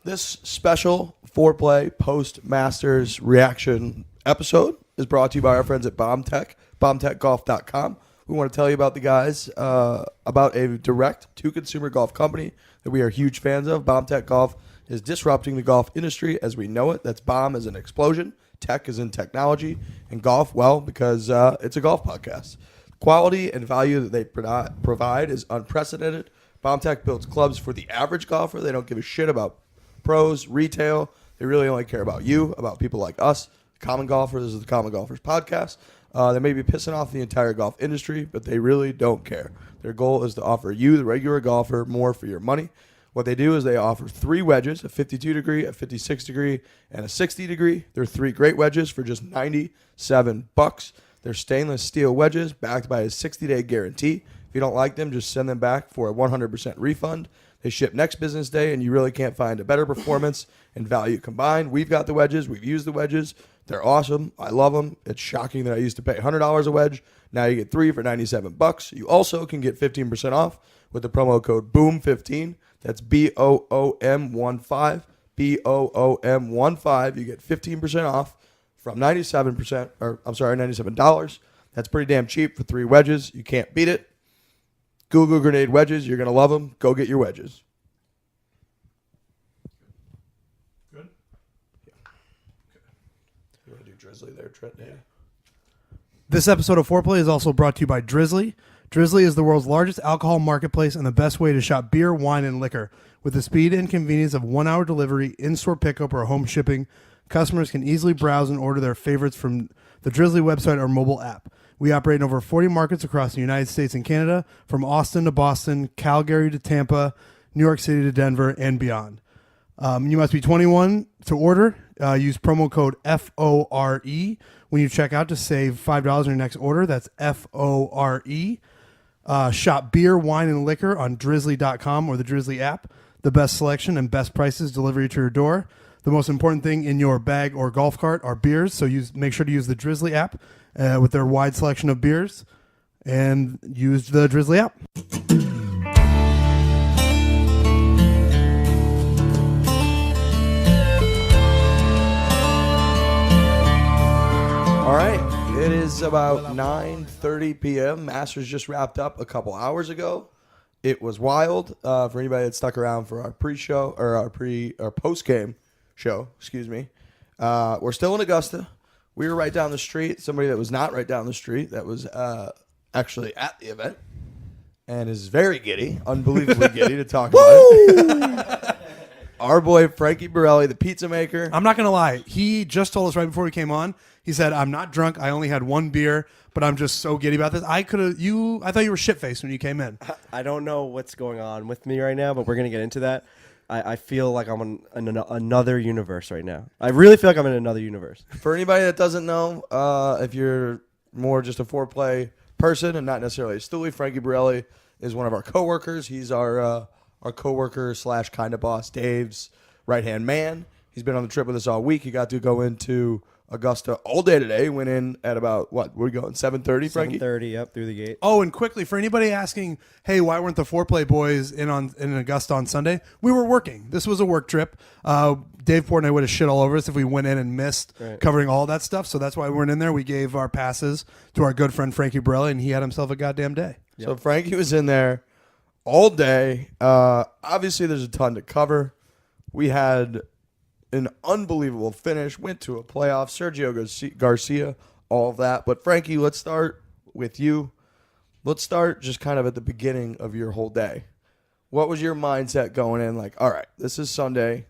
This special foreplay post-Masters reaction episode is brought to you by our friends at BombTech, bombtechgolf.com. We want to tell you about the guys, about a direct-to-consumer golf company that we are huge fans of. BombTech Golf is disrupting the golf industry as we know it. That's bomb as an explosion, tech is in technology, and golf, well, because it's a golf podcast. Quality and value that they provide is unprecedented. BombTech builds clubs for the average golfer. They don't give a shit about pros, retail. They really only care about you, about people like us, common golfers. This is the Common Golfers podcast. They may be pissing off the entire golf industry, but they really don't care. Their goal is to offer you, the regular golfer, more for your money. What they do is they offer 3 wedges, a 52 degree, a 56 degree, and a 60 degree. They're 3 great wedges for just $97. They're stainless steel wedges backed by a 60-day guarantee. If you don't like them, just send them back for a 100% refund. They ship next business day, and you really can't find a better performance and value combined. We've got the wedges. We've used the wedges. They're awesome. I love them. It's shocking that I used to pay $100 a wedge. Now you get 3 for $97. You also can get 15% off with the promo code BOOM15. That's BOOM15. BOOM15. You get 15% off from $97. That's pretty damn cheap for 3 wedges. You can't beat it. Google grenade wedges. You're going to love them. Go get your wedges. Good? Yeah. Okay. You want to do Drizzly there, Trent? Yeah. This episode of Foreplay is also brought to you by Drizzly. Drizzly is the world's largest alcohol marketplace and the best way to shop beer, wine, and liquor. With the speed and convenience of 1-hour delivery, in-store pickup, or home shipping, customers can easily browse and order their favorites from the Drizzly website or mobile app. We operate in over 40 markets across the United States and Canada, from Austin to Boston, Calgary to Tampa, New York City to Denver, and beyond. You must be 21 to order. Use promo code FORE when you check out to save $5 on your next order. That's FORE. Shop beer, wine, and liquor on drizzly.com or the Drizzly app. The best selection and best prices delivered to your door. The most important thing in your bag or golf cart are beers, so make sure to use the Drizzly app with their wide selection of beers, and use the Drizzly app. All right. It is about 9:30 p.m. Masters just wrapped up a couple hours ago. It was wild. For anybody that stuck around for our pre-show or our post-game show, excuse me. We're still in Augusta. We were right down the street. Somebody that was not right down the street that was actually at the event and is very giddy, unbelievably giddy to talk about it. Our boy Frankie Borrelli, the pizza maker. I'm not going to lie. He just told us right before we came on, he said, I'm not drunk. I only had 1 beer, but I'm just so giddy about this. I thought you were shit-faced when you came in. I don't know what's going on with me right now, but we're going to get into that. I feel like I'm in another universe right now. I really feel like I'm in another universe. For anybody that doesn't know, if you're more just a foreplay person and not necessarily a stoolie, Frankie Borrelli is one of our coworkers. He's our coworker / kind of boss, Dave's right-hand man. He's been on the trip with us all week. He got to go into Augusta all day today. Went in at about, what, were we going, 7:30, Frankie? 7:30, yep, through the gate. Oh, and quickly, for anybody asking, hey, why weren't the Foreplay boys in Augusta on Sunday? We were working. This was a work trip. Dave Port and I would have shit all over us if we went in and missed covering all that stuff, so that's why we weren't in there. We gave our passes to our good friend Frankie Borrelli, and he had himself a goddamn day. Yep. So Frankie was in there all day. Obviously, there's a ton to cover. We had an unbelievable finish, went to a playoff, Sergio Garcia, all of that. But Frankie, let's start with you. Let's start just kind of at the beginning of your whole day. What was your mindset going in? Like, all right, this is Sunday.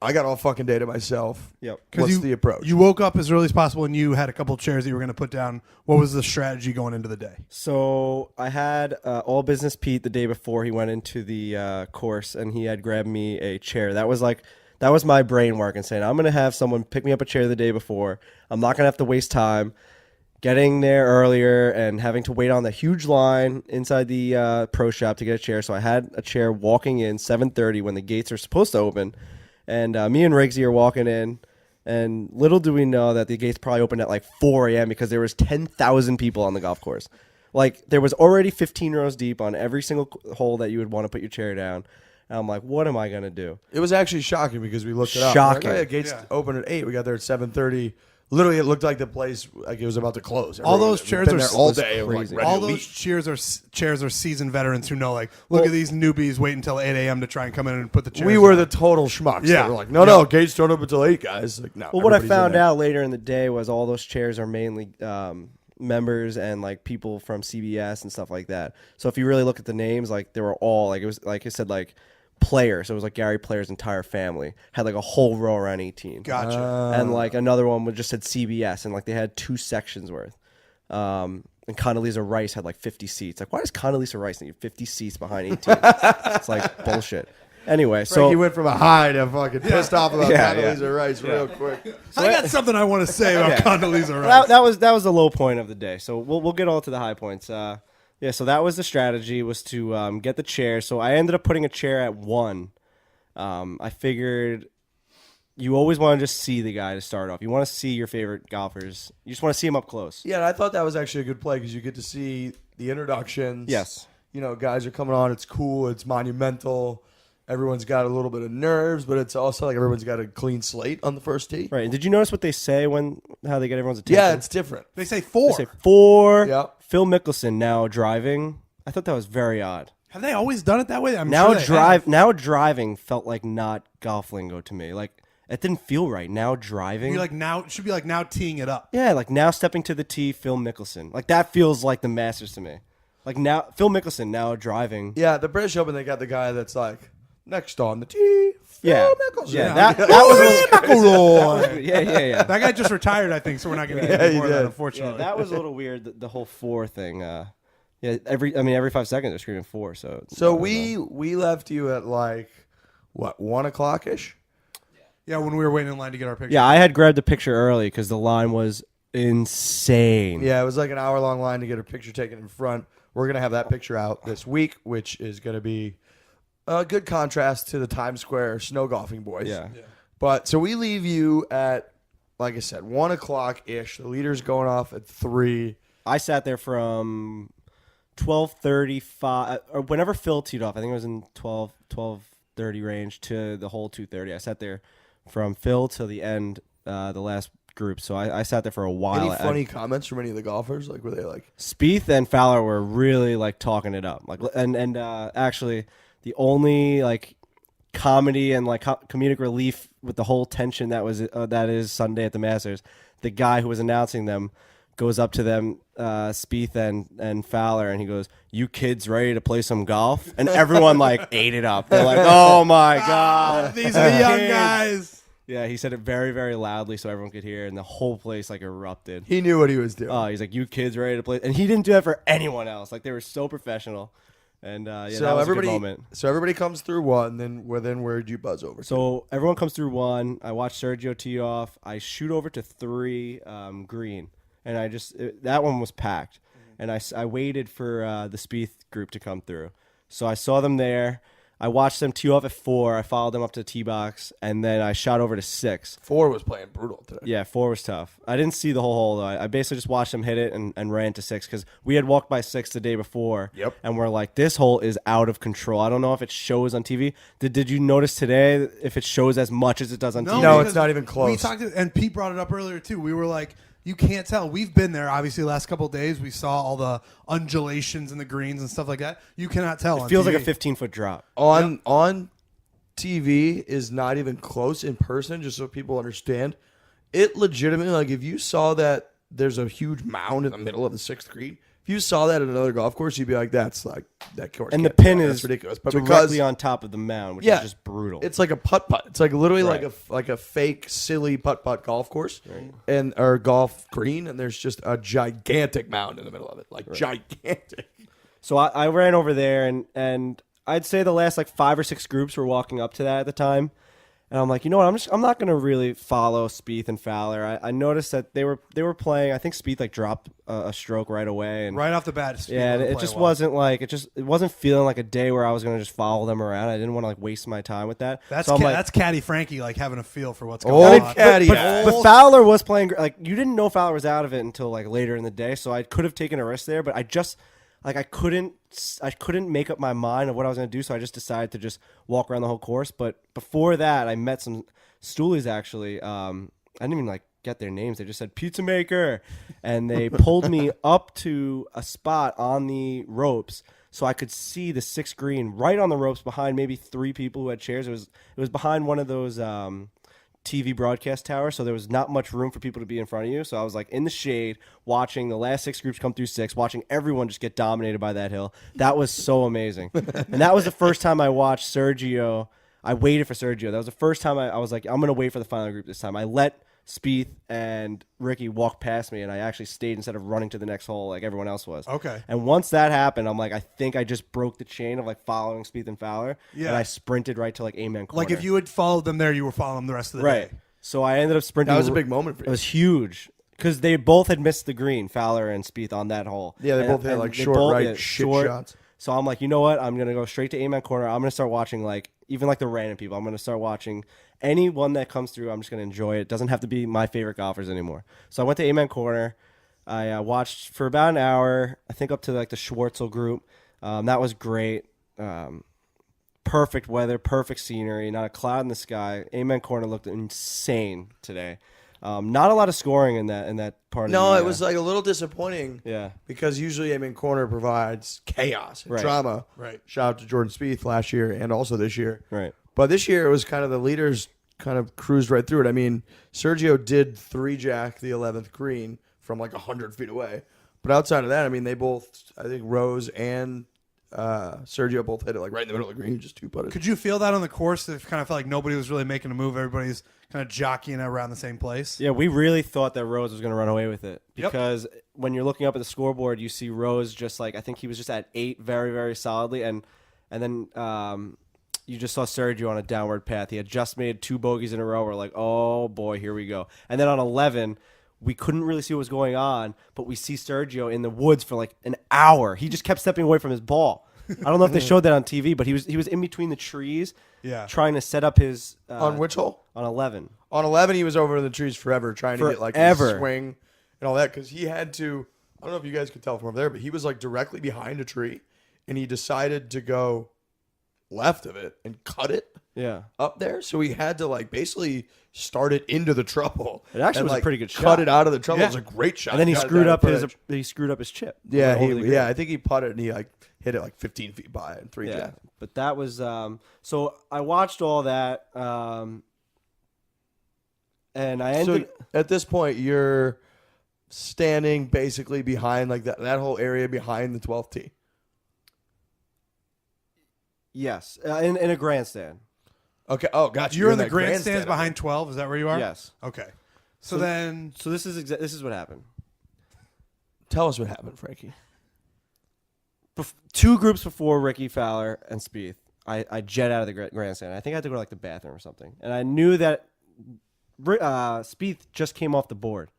I got all fucking day to myself. Yep. What's the approach? You woke up as early as possible and you had a couple of chairs that you were going to put down. What was the strategy going into the day? So I had All Business Pete the day before he went into the course, and he had grabbed me a chair. That was my brain working, saying I'm going to have someone pick me up a chair the day before. I'm not going to have to waste time getting there earlier and having to wait on the huge line inside the pro shop to get a chair. So I had a chair walking in 7:30 when the gates are supposed to open. And me and Riggsy are walking in, and little do we know that the gates probably opened at like 4 a.m. because there was 10,000 people on the golf course. Like, there was already 15 rows deep on every single hole that you would want to put your chair down. And I'm like, what am I going to do? It was actually shocking because we looked it up. Shocking. We're like, oh, yeah, gates open at 8. We got there at 7:30. Literally, it looked like the place like it was about to close. All Everyone those had chairs been are there all so day. and, crazy. ready All to those leave. chairs are seasoned veterans who know, like, look at these newbies wait until 8 a.m. to try and come in and put the chairs We were down. the total schmucks. Yeah. They were like, no, gates don't open until 8, guys. Like, no. Well, what I everybody's in found there. out later in the day was all those chairs are mainly members and like people from CBS and stuff like that. So if you really look at the names, like they were all like, it was like I said, like Player. So it was like Gary Player's entire family had like a whole row around 18. Gotcha. And like another one would just said CBS, and like they had 2 sections worth. And Condoleezza Rice had like 50 seats. Like, why does Condoleezza Rice need 50 seats behind 18? It's like bullshit. Anyway, so Frankie went from a high to fucking pissed off about Yeah, Condoleezza Rice real quick. I got something I want to say about Condoleezza Rice. that was the low point of the day. So we'll get all to the high points. Yeah, so that was the strategy, was to get the chair. So I ended up putting a chair at 1. I figured you always want to just see the guy to start off. You want to see your favorite golfers. You just want to see them up close. Yeah, and I thought that was actually a good play because you get to see the introductions. Yes. You know, guys are coming on. It's cool. It's monumental. Everyone's got a little bit of nerves, but it's also like everyone's got a clean slate on the first tee. Right. And did you notice what they say how they get everyone's attention? Yeah, it's different. They say 4. They say 4. Yep. Phil Mickelson now driving. I thought that was very odd. Have they always done it that way? I'm Now sure they have. now driving felt like not golf lingo to me. Like it didn't feel right. Now driving. You're like now should be like now teeing it up. Yeah, like now stepping to the tee, Phil Mickelson. Like that feels like the Masters to me. Like now Phil Mickelson now driving. Yeah, the British Open, they got the guy that's like, next on the tee, Phil Yeah. Mickelson. Yeah, that was McElroy. yeah. That guy just retired, I think, so we're not going to Yeah, get he more of that, did. unfortunately. Yeah, that was a little weird. The whole 4 thing. Yeah, every 5 seconds they're screaming 4. So we left you at like, what, 1 o'clock-ish? Yeah, when we were waiting in line to get our picture. yeah, I had grabbed the picture early because the line was insane. Yeah, it was like an hour-long line to get a picture taken in front. We're going to have that picture out this week, which is going to be a good contrast to the Times Square snow golfing boys. Yeah. But so we leave you at, like I said, 1 o'clock-ish. The leader's going off at 3. I sat there from 12:35 or whenever Phil teed off. I think it was in 12:30 range to the whole 2:30. I sat there from Phil till the end, the last group. So I sat there for a while. Any funny comments from any of the golfers? Like, were they like, Spieth and Fowler were really like talking it up. Like, and actually, the only like comedy and like comedic relief with the whole tension that is Sunday at the Masters, the guy who was announcing them goes up to them, Spieth and Fowler, and he goes, "You kids ready to play some golf?" And everyone like ate it up. They're like, "Oh my god, These are the young Kids." guys. Yeah, he said it very, very loudly so everyone could hear, and the whole place like erupted. he knew what he was doing? Oh, he's like, "You kids ready to play?" And he didn't do that for anyone else. Like they were so professional, and yeah, so that was everybody, a good moment. So everybody comes through 1. Then where'd you buzz over? So everyone comes through 1. I watch Sergio tee off. I shoot over to 3 green, and that one was packed. And I waited for the Spieth group to come through. So I saw them there. I watched them tee off at 4. I followed them up to the tee box, and then I shot over to 6. 4 was playing brutal today. Yeah, 4 was tough. I didn't see the whole hole, though. I basically just watched them hit it and ran to 6 because we had walked by 6 the day before. Yep. And we're like, this hole is out of control. I don't know if it shows on TV. Did you notice today if it shows as much as it does on TV? No, because it's not even close. We talked, and Pete brought it up earlier too. We were like, you can't tell. We've been there, obviously, the last couple of days. We saw all the undulations in the greens and stuff like that. You cannot tell. It feels like a TV. 15-foot drop. on TV is not even close. In person, just so people understand, it legitimately, like, if you saw that there's a huge mound in the middle of the 6th green, if you saw that at another golf course, you'd be like, that's like that course. And the can't be pin right. is That's ridiculous. But directly because on top of the mound, which yeah, is just brutal. it's like a putt-putt. It's like literally Right. like a fake silly putt-putt golf course and or golf green, and there's just a gigantic mound in the middle of it, like gigantic. So I ran over there, and I'd say the last like 5 or 6 groups were walking up to that at the time. And I'm like, you know what? I'm not gonna really follow Spieth and Fowler. I noticed that they were playing. I think Spieth like dropped a stroke right away, and right off the bat. yeah, it just wasn't like it wasn't feeling like a day where I was gonna just follow them around. I didn't want to like waste my time with that. That's so I'm like, that's Caddy Frankie like having a feel for what's Old going on. Caddy. but Fowler was playing like you didn't know Fowler was out of it until like later in the day, so I could have taken a risk there. But like I couldn't make up my mind of what I was going to do, so I just decided to just walk around the whole course. But before that, I met some stoolies actually. I didn't even like get their names. They just said pizza maker, and they pulled me up to a spot on the ropes so I could see the 6th green right on the ropes behind maybe 3 people who had chairs. It was behind one of those TV broadcast towers, so there was not much room for people to be in front of you. So I was like in the shade watching the last 6 groups come through 6, watching everyone just get dominated by that hill. That was so amazing. And that was the first time I watched Sergio. I waited for Sergio. That was the first time I was like, I'm going to wait for the final group this time. I let Spieth and Ricky walked past me, and I actually stayed instead of running to the next hole like everyone else was. Okay. And once that happened, I'm like, I think I just broke the chain of like following Spieth and Fowler. Yeah. And I sprinted right to like Amen Corner. Like if you had followed them there, you were following them the rest of the right. day. So I ended up sprinting. That was a big moment for you. It was huge because they both had missed the green, Fowler and Spieth, on that hole. Yeah, they both had like short shots. So I'm like, you know what? I'm gonna go straight to Amen Corner. I'm gonna start watching like even like the random people. I'm gonna start watching anyone that comes through. I'm just gonna enjoy it. It doesn't have to be my favorite golfers anymore. So I went to Amen Corner. I watched for about an hour. I think up to like the Schwartzel group. That was great. Perfect weather, perfect scenery, not a cloud in the sky. Amen Corner looked insane today. Not a lot of scoring in that part. No, of the, it was like a little disappointing. Yeah. Because usually Amen Corner provides chaos and Right. drama. Right. Shout out to Jordan Spieth last year and also this year. Right. But this year it was kind of the leaders kind of cruised right through it. I mean, Sergio did 3-jack the 11th green from like 100 feet away. But outside of that, I mean, they both, I think Rose and Sergio both hit it like right in the middle of the green, just 2-putted. Could you feel that on the course? It kind of felt like nobody was really making a move. Everybody's kind of jockeying around the same place. Yeah, we really thought that Rose was going to run away with it Yep. because when you're looking up at the scoreboard, you see Rose just like I think he was just at 8 very, very solidly, and then you just saw Sergio on a downward path. He had just made 2 bogeys in a row. We're like, oh boy, here we go. And then on 11, we couldn't really see what was going on, but we see Sergio in the woods for like an hour. He just kept stepping away from his ball. I don't know if they showed that on TV, but he was in between the trees, trying to set up his On which hole? On 11. On 11, he was over in the trees forever trying to get like his swing and all that because he had to. I don't know if you guys could tell from over there, but he was like directly behind a tree, and he decided to go left of it and cut it. Yeah. Up there, so he had to like basically start it into the trouble. It actually and, was a like, pretty good cut shot. it out of the trouble. Yeah. It was a great shot. And then he Got it screwed down up the his chip. Yeah, over the green. I think he putted and he like hit it like 15 feet by and 3 Yeah, jack. but that was so I watched all that, and I ended. So at this point, you're standing basically behind like that whole area behind the 12th tee. Yes, in a grandstand. Okay. Oh, gotcha. You're in the that grandstands grandstand behind 12. Is that where you are? Yes. Okay. So then, So this is what happened. Tell us what happened, Frankie. 2 groups before Ricky, Fowler, and Spieth, I jet out of the grandstand. I think I had to go to like the bathroom or something, and I knew that Spieth just came off the board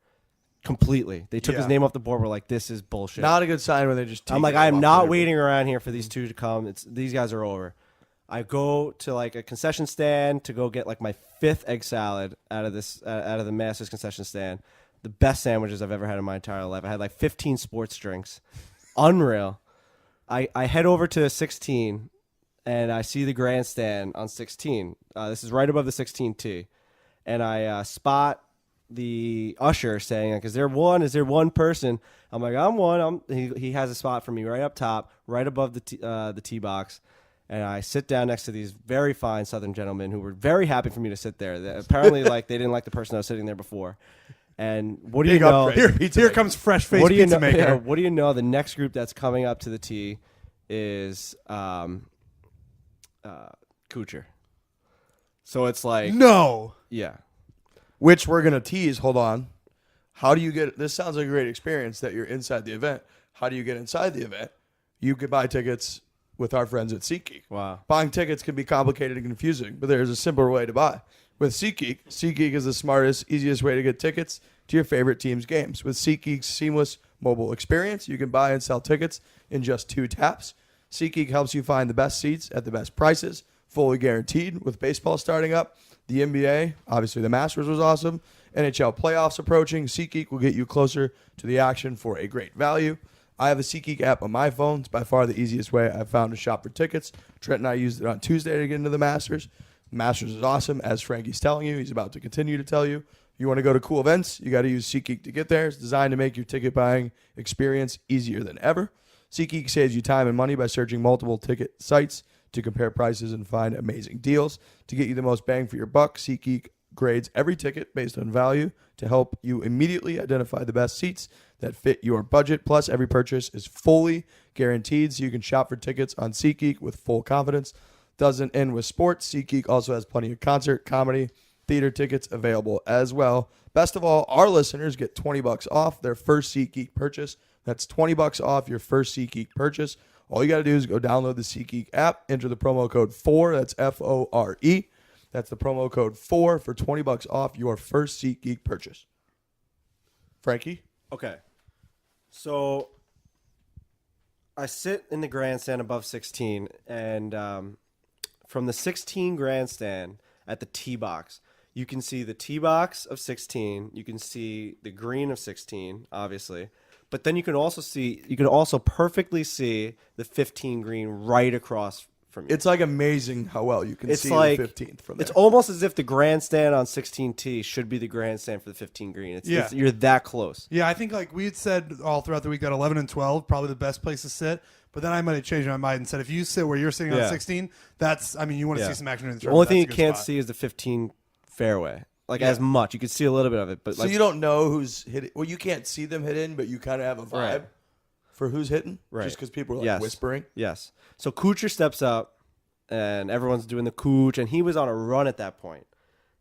completely. They took his name off the board. We're like, this is bullshit. Not a good sign when they just. I'm like, I am not waiting around here for these 2 to come. These guys are over. I go to like a concession stand to go get like my 5th egg salad out of the Masters concession stand. The best sandwiches I've ever had in my entire life. I had like 15 sports drinks. Unreal. I head over to 16 and I see the grandstand on 16. This is right above the 16 tee. And I spot the usher saying, like, is there one person? I'm like, I'm one. He has a spot for me right up top, right above the tee box. And I sit down next to these very fine Southern gentlemen who were very happy for me to sit there. Apparently, like they didn't like the person I was sitting there before. And what do you know? Here comes fresh face What do you pizza know? maker. Yeah, what do you know? The next group that's coming up to the tee is Kuchar. So it's like No. yeah. Which we're gonna tease. Hold on. How do you get? This sounds like a great experience that you're inside the event. How do you get inside the event? You could buy tickets with our friends at SeatGeek. Wow. Buying tickets can be complicated and confusing, but there's a simpler way to buy. With SeatGeek, SeatGeek is the smartest, easiest way to get tickets to your favorite team's games. With SeatGeek's seamless mobile experience, you can buy and sell tickets in just 2 taps. SeatGeek helps you find the best seats at the best prices, fully guaranteed. With baseball starting up, the NBA, obviously the Masters was awesome, NHL playoffs approaching, SeatGeek will get you closer to the action for a great value. I have a SeatGeek app on my phone. It's by far the easiest way I've found to shop for tickets. Trent and I used it on Tuesday to get into the Masters. Masters is awesome, as Frankie's telling you. He's about to continue to tell you. If you want to go to cool events, you got to use SeatGeek to get there. It's designed to make your ticket buying experience easier than ever. SeatGeek saves you time and money by searching multiple ticket sites to compare prices and find amazing deals. To get you the most bang for your buck, SeatGeek grades every ticket based on value to help you immediately identify the best seats that fit your budget. Plus, every purchase is fully guaranteed, so you can shop for tickets on SeatGeek with full confidence. Doesn't end with sports. SeatGeek also has plenty of concert, comedy, theater tickets available as well. Best of all, our listeners get $20 off their first SeatGeek purchase. That's $20 off your first SeatGeek purchase. All you got to do is go download the SeatGeek app, enter the promo code FORE, that's FORE. That's the promo code FORE for $20 off your first SeatGeek purchase. Frankie? Okay. So I sit in the grandstand above 16, and from the 16 grandstand at the tee box, you can see the tee box of 16. You can see the green of 16, obviously. But then you can also perfectly see the 15 green right across from you. It's like amazing how well you can see like, the 15th from there. It's almost as if the grandstand on 16T should be the grandstand for the 15 green. You're that close. Yeah, I think like we had said all throughout the week that 11 and 12 probably the best place to sit. But then I might have changed my mind and said if you sit where you're sitting on 16, you want to see some action in the The only thing you can't see is the 15 fairway. As much. You can see a little bit of it. But so you don't know who's hitting. Well, you can't see them hit in, but you kind of have a vibe for who's hitting. Right. Just because people are whispering. Yes. So Kuchar steps up, and everyone's doing the Kuch, and he was on a run at that point.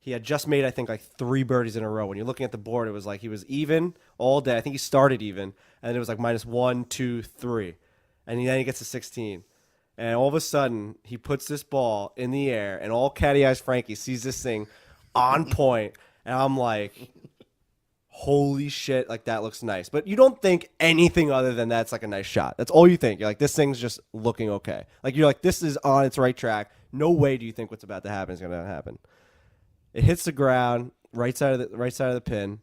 He had just made, I think, like 3 birdies in a row. When you're looking at the board, it was like he was even all day. I think he started even, and it was like -1, 2, 3. And then he gets to 16. And all of a sudden, he puts this ball in the air, and all Caddy Eyes Frankie sees this thing on point, and I'm like, holy shit, like that looks nice. But you don't think anything other than that's like a nice shot. That's all you think. You're like, this thing's just looking okay. Like you're like, this is on its right track. No way do you think what's about to happen is going to happen. It hits the ground, right side of the pin,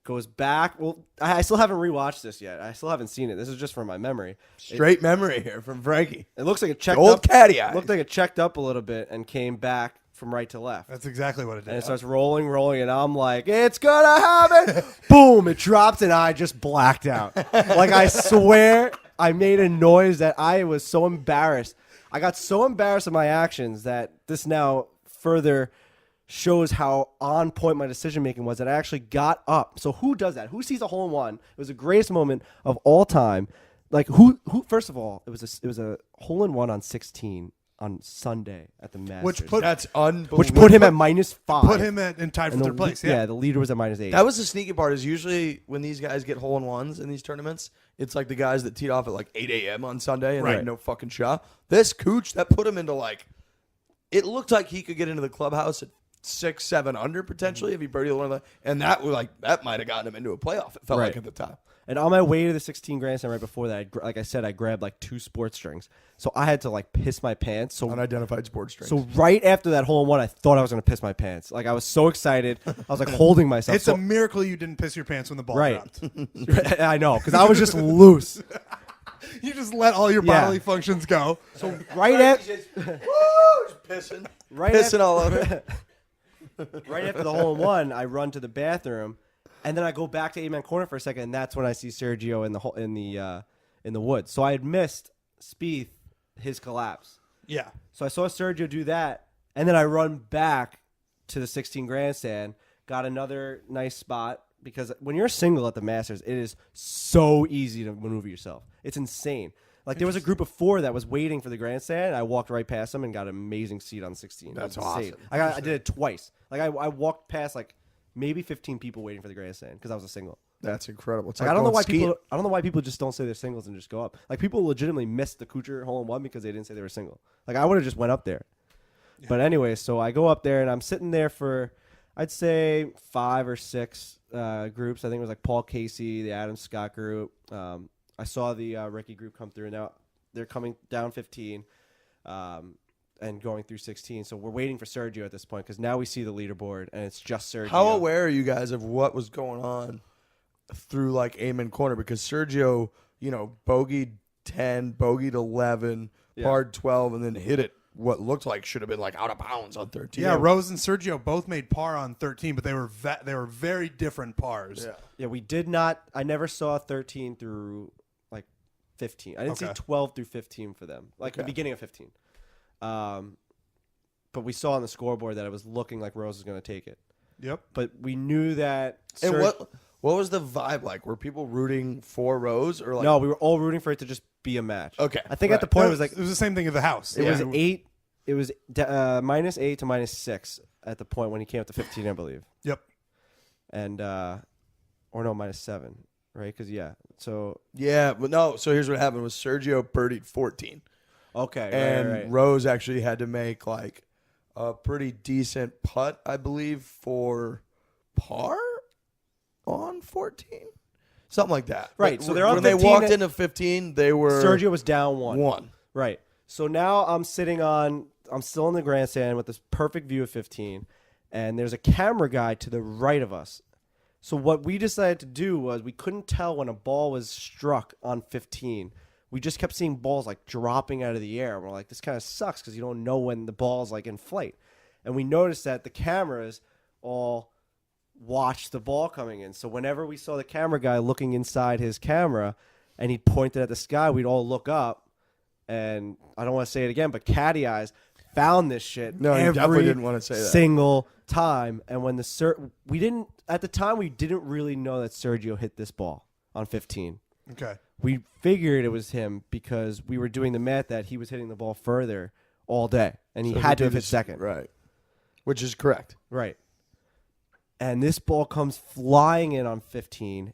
goes back. Well, I still haven't rewatched this yet. I still haven't seen it. This is just from my memory. Straight memory here from Frankie. It looks like it checked old up. Caddy Eyes. Looked like it checked up a little bit and came back from right to left. That's exactly what it did. And it starts rolling, and I'm like, it's gonna happen. Boom, it dropped, and I just blacked out. Like, I swear I made a noise that I was so embarrassed. I got so embarrassed of my actions that this now further shows how on point my decision making was, that I actually got up. So who does that? Who sees a hole in one? It was the greatest moment of all time. Like, who first of all, it was a hole in one on 16 on Sunday at the Masters. That's unbelievable. Which put him at -5. Put him in tied for third place. Yeah, the leader was at -8. That was the sneaky part. Is usually when these guys get hole in ones in these tournaments, it's like the guys that teed off at like 8 a.m. on Sunday and they had no fucking shot. This Cooch, that put him into like, it looked like he could get into the clubhouse at 6, 7 under potentially if he birdied one, and that might have gotten him into a playoff. It felt like at the time. And on my way to the 16 grandstand right before that, like I said, I grabbed like 2 sports strings. So I had to like piss my pants. So unidentified sports strings. So right after that hole in one, I thought I was going to piss my pants. Like I was so excited. I was like holding myself. It's a miracle you didn't piss your pants when the ball dropped. I know, because I was just loose. You just let all your bodily functions go. So right after just pissing. Pissing all over. Right after the hole in one, I run to the bathroom. And then I go back to 8-man corner for a second, and that's when I see Sergio in the woods. So I had missed Spieth, his collapse. Yeah. So I saw Sergio do that, and then I run back to the 16 grandstand, got another nice spot, because when you're single at the Masters, it is so easy to maneuver yourself. It's insane. Like there was a group of 4 that was waiting for the grandstand. I walked right past them and got an amazing seat on 16. That's awesome. I did it twice. Like I walked past like maybe 15 people waiting for the grandstand because I was a single. That's incredible. Like, I don't know why people just don't say they're singles and just go up. Like people legitimately missed the Kuchar hole in one because they didn't say they were single. Like I would have just went up there. Yeah. But anyway, so I go up there and I'm sitting there for I'd say 5 or 6 groups. I think it was like Paul Casey, the Adam Scott group. I saw the Ricky group come through, and now they're coming down 15. And going through 16. So we're waiting for Sergio at this point because now we see the leaderboard and it's just Sergio. How aware are you guys of what was going on through like Amen Corner? Because Sergio bogeyed 10, bogeyed 11, parred 12, and then hit it what looked like should have been like out of bounds on 13. Yeah, Rose and Sergio both made par on 13, but they were very different pars. Yeah, we did not. I never saw 13 through like 15. I didn't see 12 through 15 for them, like the beginning of 15. But we saw on the scoreboard that it was looking like Rose was going to take it. Yep. But we knew that. And what was the vibe like? Were people rooting for Rose or like? No, we were all rooting for it to just be a match. Okay. I think at the point it was like it was the same thing at the house. It was 8. It was -8 to -6 at the point when he came up to 15, I believe. Yep. And or no, -7, right? Because so but no. So here's what happened: was Sergio birdied 14, okay, and right. Rose actually had to make like a pretty decent putt, I believe, for par on 14, something like that. Right. But so they're on when they 15 walked into 15, they were Sergio was down 1. 1. Right. So now I'm still in the grandstand with this perfect view of 15, and there's a camera guy to the right of us. So what we decided to do was we couldn't tell when a ball was struck on 15. We just kept seeing balls like dropping out of the air. We're like, this kind of sucks because you don't know when the ball's like in flight. And we noticed that the cameras all watched the ball coming in. So whenever we saw the camera guy looking inside his camera and he pointed at the sky, we'd all look up. And I don't want to say it again, but Caddy Eyes found this shit. No, you definitely didn't want to say that. Single time. And when we didn't really know that Sergio hit this ball on 15. Okay. We figured it was him because we were doing the math that he was hitting the ball further all day, and he had to have hit second. Right. Which is correct. Right. And this ball comes flying in on 15,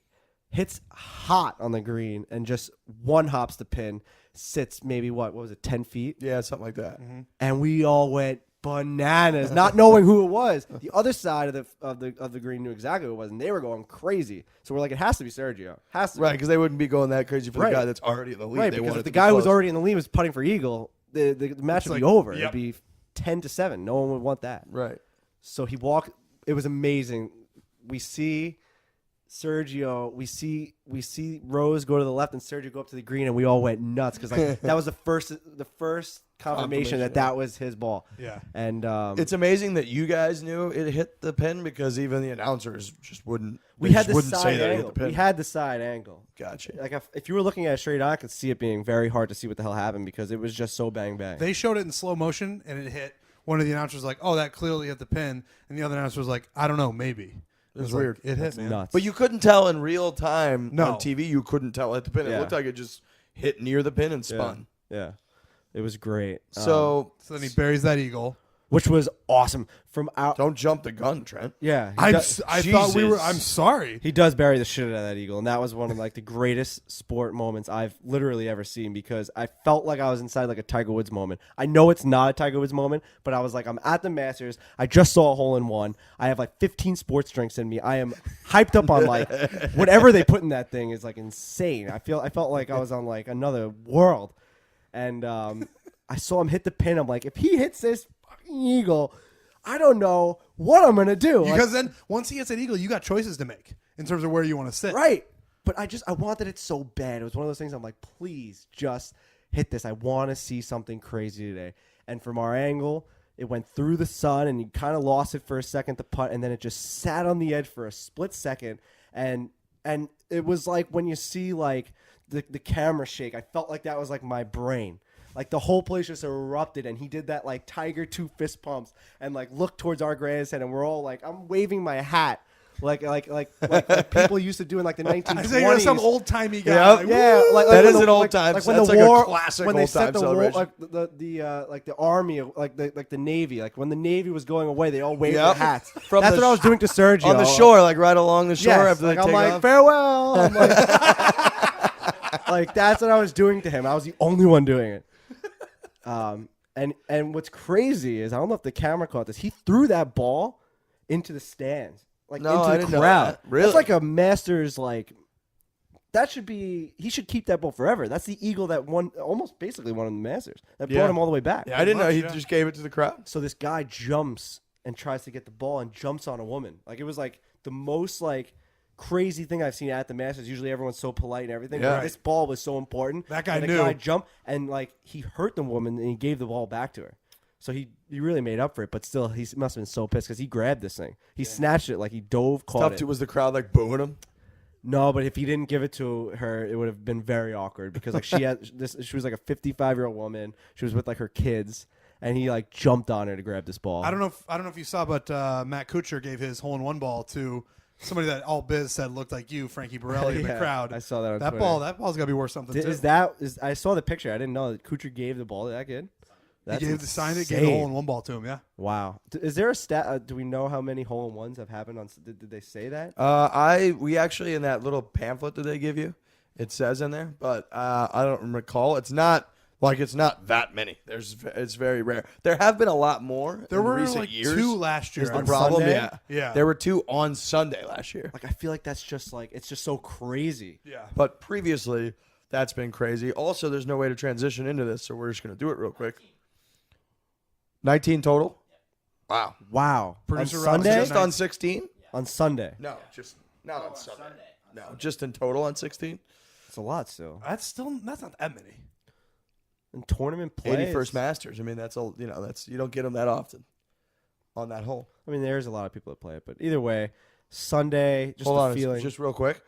hits hot on the green, and just one hops the pin, sits maybe, what was it, 10 feet? Yeah, something like that. Mm-hmm. And we all went bananas, not knowing who it was. The other side of the green knew exactly who it was, and they were going crazy. So we're like, it has to be Sergio. Has to Right, be. because they wouldn't be going that crazy for the guy that's already in the lead. Right, they because wanted if the to guy be who was close. already in the lead was putting for eagle, the match would be over. It'd be 10-7. No one would want that. Right. So he walked. It was amazing. We see Sergio. We see Rose go to the left and Sergio go up to the green, and we all went nuts because like that was the first confirmation that was his ball. Yeah. And it's amazing that you guys knew it hit the pin because even the announcers just wouldn't. we had the wouldn't side say that it hit angle. the pin. We had the side angle. Gotcha. Like if you were looking at it straight on, I could see it being very hard to see what the hell happened because it was just so bang bang. They showed it in slow motion, and it hit. One of the announcers was like, "Oh, that clearly hit the pin," and the other announcer was like, "I don't know, maybe." It was weird. Like, it hit, man. Nuts. But you couldn't tell in real time No. on TV. You couldn't tell it hit the pin. It Yeah. looked like it just hit near the pin and spun. Yeah. It was great. So So then he buries that eagle. Which was awesome. From out. don't jump the gun, Trent. Yeah. I thought we were. Jesus. I'm sorry. He does bury the shit out of that eagle, and that was one of like the greatest sport moments I've literally ever seen because I felt like I was inside like a Tiger Woods moment. I know it's not a Tiger Woods moment, but I was like, I'm at the Masters. I just saw a hole in one. I have like 15 sports drinks in me. I am hyped up on like whatever they put in that thing is like insane. I felt like I was on like another world, and I saw him hit the pin. I'm like, if he hits this fucking eagle, I don't know what I'm gonna do. Because then once he hits an eagle, you got choices to make in terms of where you want to sit. Right. But I wanted it so bad. It was one of those things I'm like, please just hit this. I want to see something crazy today. And from our angle, it went through the sun and you kind of lost it for a second to putt. And then it just sat on the edge for a split second. And it was like when you see like the camera shake, I felt like that was like my brain. Like the whole place just erupted, and he did that like Tiger 2 fist pumps and like looked towards our grandstand, and we're all like, I'm waving my hat like people used to do in like the 1920s. I say you're some old timey guy. Yep. Like, Yeah, woo! like That is when an the- old time. Like when That's the like war, a classic when they old set time the war, celebration. like the army, like the Navy, like when the Navy was going away, they all waved Yep. their hats. From That's the what I was doing to Sergio on the shore, like right along the shore Yes, after like they I'm take like off. farewell. I'm like, like that's what I was doing to him. I was the only one doing it. And what's crazy is I don't know if the camera caught this. He threw that ball into the stands, like No, into I the didn't know crowd. that. Really? That's like a Masters. Like that should be. He should keep that ball forever. That's the eagle that won, almost basically won in the Masters. That Yeah. brought him all the way back. Yeah, I didn't know he yeah. just gave it to the crowd. So this guy jumps and tries to get the ball and jumps on a woman. Like it was like the most like crazy thing I've seen at the Masters. Usually everyone's so polite and everything. Yeah. But this ball was so important. That guy and knew. The guy jumped and like he hurt the woman and he gave the ball back to her. So he really made up for it, but still he must have been so pissed because he grabbed this thing. He snatched it like he dove, caught Tough it. too. Was the crowd like booing him? No, but if he didn't give it to her, it would have been very awkward because like she had this. She was like a 55-year-old woman. She was with like her kids, and he like jumped on her to grab this ball. I don't know if you saw, but Matt Kuchar gave his hole-in-one ball to somebody that all biz said looked like you, Frankie Borrelli, in the Yeah, crowd. I saw that on that Twitter. ball. That ball's got to be worth something too. I saw the picture. I didn't know that Kuchar gave the ball that good. He signed it, gave the hole-in-one ball to him. Yeah. Wow. Is there a stat? Do we know how many hole-in-ones have happened on? Did they say that? We actually in that little pamphlet that they give you, it says in there, but I don't recall. It's not that many. It's very rare. There have been a lot more. There in were recent like years. 2 last year. Is the On problem? Sunday? Yeah, Yeah. There were 2 on Sunday last year. Like I feel like that's just like it's just so crazy. Yeah. But previously, that's been crazy. Also, there's no way to transition into this, so we're just going to do it real quick. 19 total? Wow. Wow. Producer on Rob Sunday? Just on 16? On Sunday. No, just not on Sunday. No, just in total on 16? It's a lot still. That's not that many. And tournament play. 81st Masters. I mean, that's you don't get them that often on that hole. I mean, there's a lot of people that play it, but either way, Sunday. Just Hold the on, feeling. just real quick.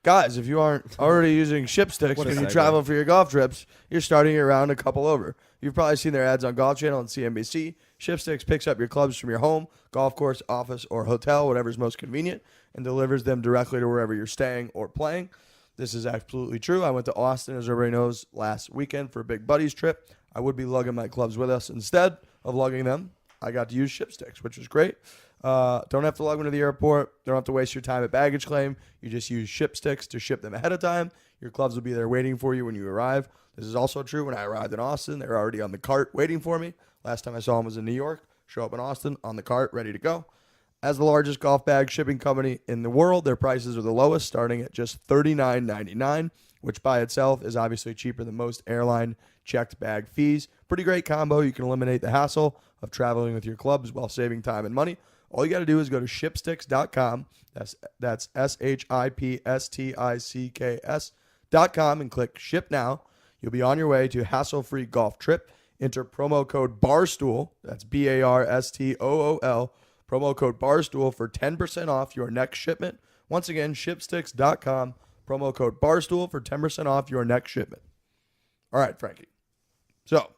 Guys, if you aren't already using ship sticks What a when you segue. travel for your golf trips, you're starting your round a couple over. You've probably seen their ads on Golf Channel and CNBC. Ship Sticks picks up your clubs from your home, golf course, office, or hotel, whatever's most convenient, and delivers them directly to wherever you're staying or playing. This is absolutely true. I went to Austin, as everybody knows, last weekend for a big buddies trip. I would be lugging my clubs with us instead of lugging them. I got to use Ship Sticks, which was great. Don't have to lug them to the airport. Don't have to waste your time at baggage claim. You just use Ship Sticks to ship them ahead of time. Your clubs will be there waiting for you when you arrive. This is also true when I arrived in Austin. They were already on the cart waiting for me. Last time I saw them was in New York. Show up in Austin on the cart, ready to go. As the largest golf bag shipping company in the world, their prices are the lowest, starting at just $39.99, which by itself is obviously cheaper than most airline checked bag fees. Pretty great combo. You can eliminate the hassle of traveling with your clubs while saving time and money. All you got to do is go to shipsticks.com. That's shipsticks.com and click ship now. You'll be on your way to a hassle-free golf trip. Enter promo code BARSTOOL. That's BARSTOOL. Promo code BARSTOOL for 10% off your next shipment. Once again, shipsticks.com. Promo code BARSTOOL for 10% off your next shipment. All right, Frankie. So,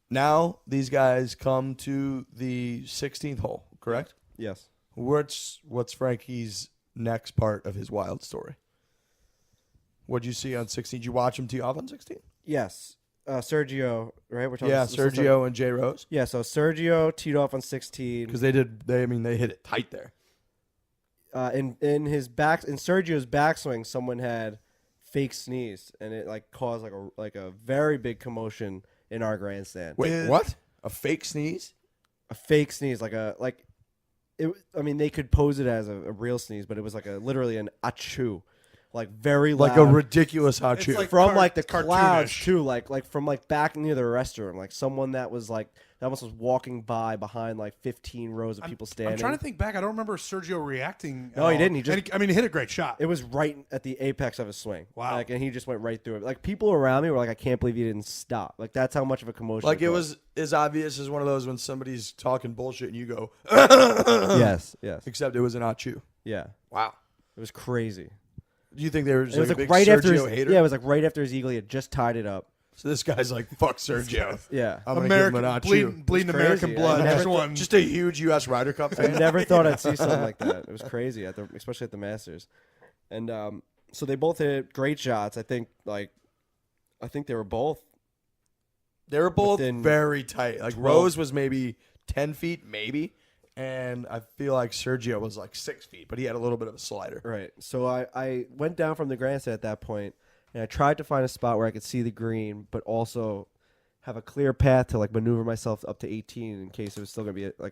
now these guys come to the 16th hole, correct? Yes. What's Frankie's next part of his wild story? What'd you see on 16? Did you watch him tee off on 16? Yes. Sergio, right? We're talking Yeah, Sergio and Jay Rose. Yeah, so Sergio teed off on 16. Because they hit it tight there. In Sergio's backswing, someone had fake sneezed, and it like caused like a very big commotion in our grandstand. Wait, what? A fake sneeze? A fake sneeze, I mean, they could pose it as a real sneeze, but it was literally an achoo, like very loud, Like a ridiculous hot It's cheer. like- from the cartoonish. clouds too, like from back near the restroom, like someone that was that almost was walking by behind 15 rows of people standing. I'm trying to think back. I don't remember Sergio reacting. No, he didn't. He just- he hit a great shot. It was right at the apex of his swing. Wow. And he just went right through it. Like people around me were like, I can't believe he didn't stop. Like that's how much of a commotion. Like it caused. was as obvious as one of those when somebody's talking bullshit and you go, Yes. except it was an achu. Yeah. Wow. It was crazy. Do you think they were just It was like a big right after Sergio hater? Yeah, it was right after his eagle. He had just tied it up. So this guy's like, fuck Sergio. Yeah. I'm going to give him an achu. bleeding It's American crazy. blood. I never Just one. Just a huge U.S. Ryder Cup I fan. never thought I'd see something like that. It was crazy especially at the Masters. And so they both hit great shots. I think they were both. They were both Within very tight. Like 12. Rose was maybe 10 feet, maybe. And I feel like Sergio was like 6 feet, but he had a little bit of a slider. Right. So I went down from the grandstand at that point, and I tried to find a spot where I could see the green, but also have a clear path to maneuver myself up to 18 in case it was still going to be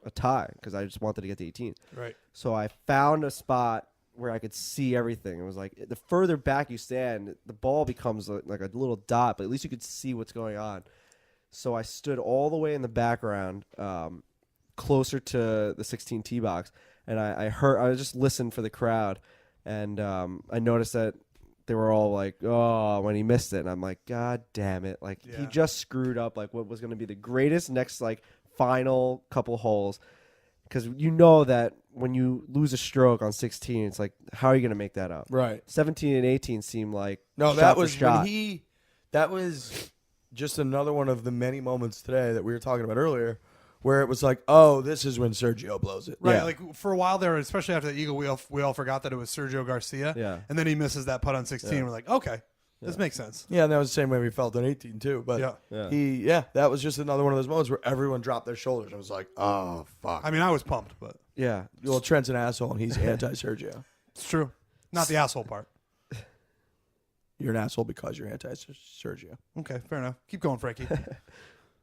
a tie, because I just wanted to get to 18. Right. So I found a spot where I could see everything. It was like the further back you stand, the ball becomes like a little dot, but at least you could see what's going on. So I stood all the way in the background, closer to the 16 tee box, and I just listened for the crowd, and I noticed that they were all like, oh, when he missed it, and I'm like, God damn it, like he just screwed up like what was going to be the greatest next like final couple holes, because you know that when you lose a stroke on 16, it's like, how are you going to make that up? Right. 17 and 18 seem like No, shot that for was shot. that was just another one of the many moments today that we were talking about earlier, where it was like, oh, this is when Sergio blows it. Right, Yeah. like for a while there, especially after the eagle, we all forgot that it was Sergio Garcia. Yeah. And then he misses that putt on 16. Yeah. We're like, okay, this makes sense. Yeah, and that was the same way we felt on 18 too. But that was just another one of those moments where everyone dropped their shoulders. I was like, oh fuck. I mean, I was pumped, but Yeah. Well, Trent's an asshole and he's anti-Sergio. it's true. Not the asshole part. You're an asshole because you're anti-Sergio. Okay, fair enough. Keep going, Frankie.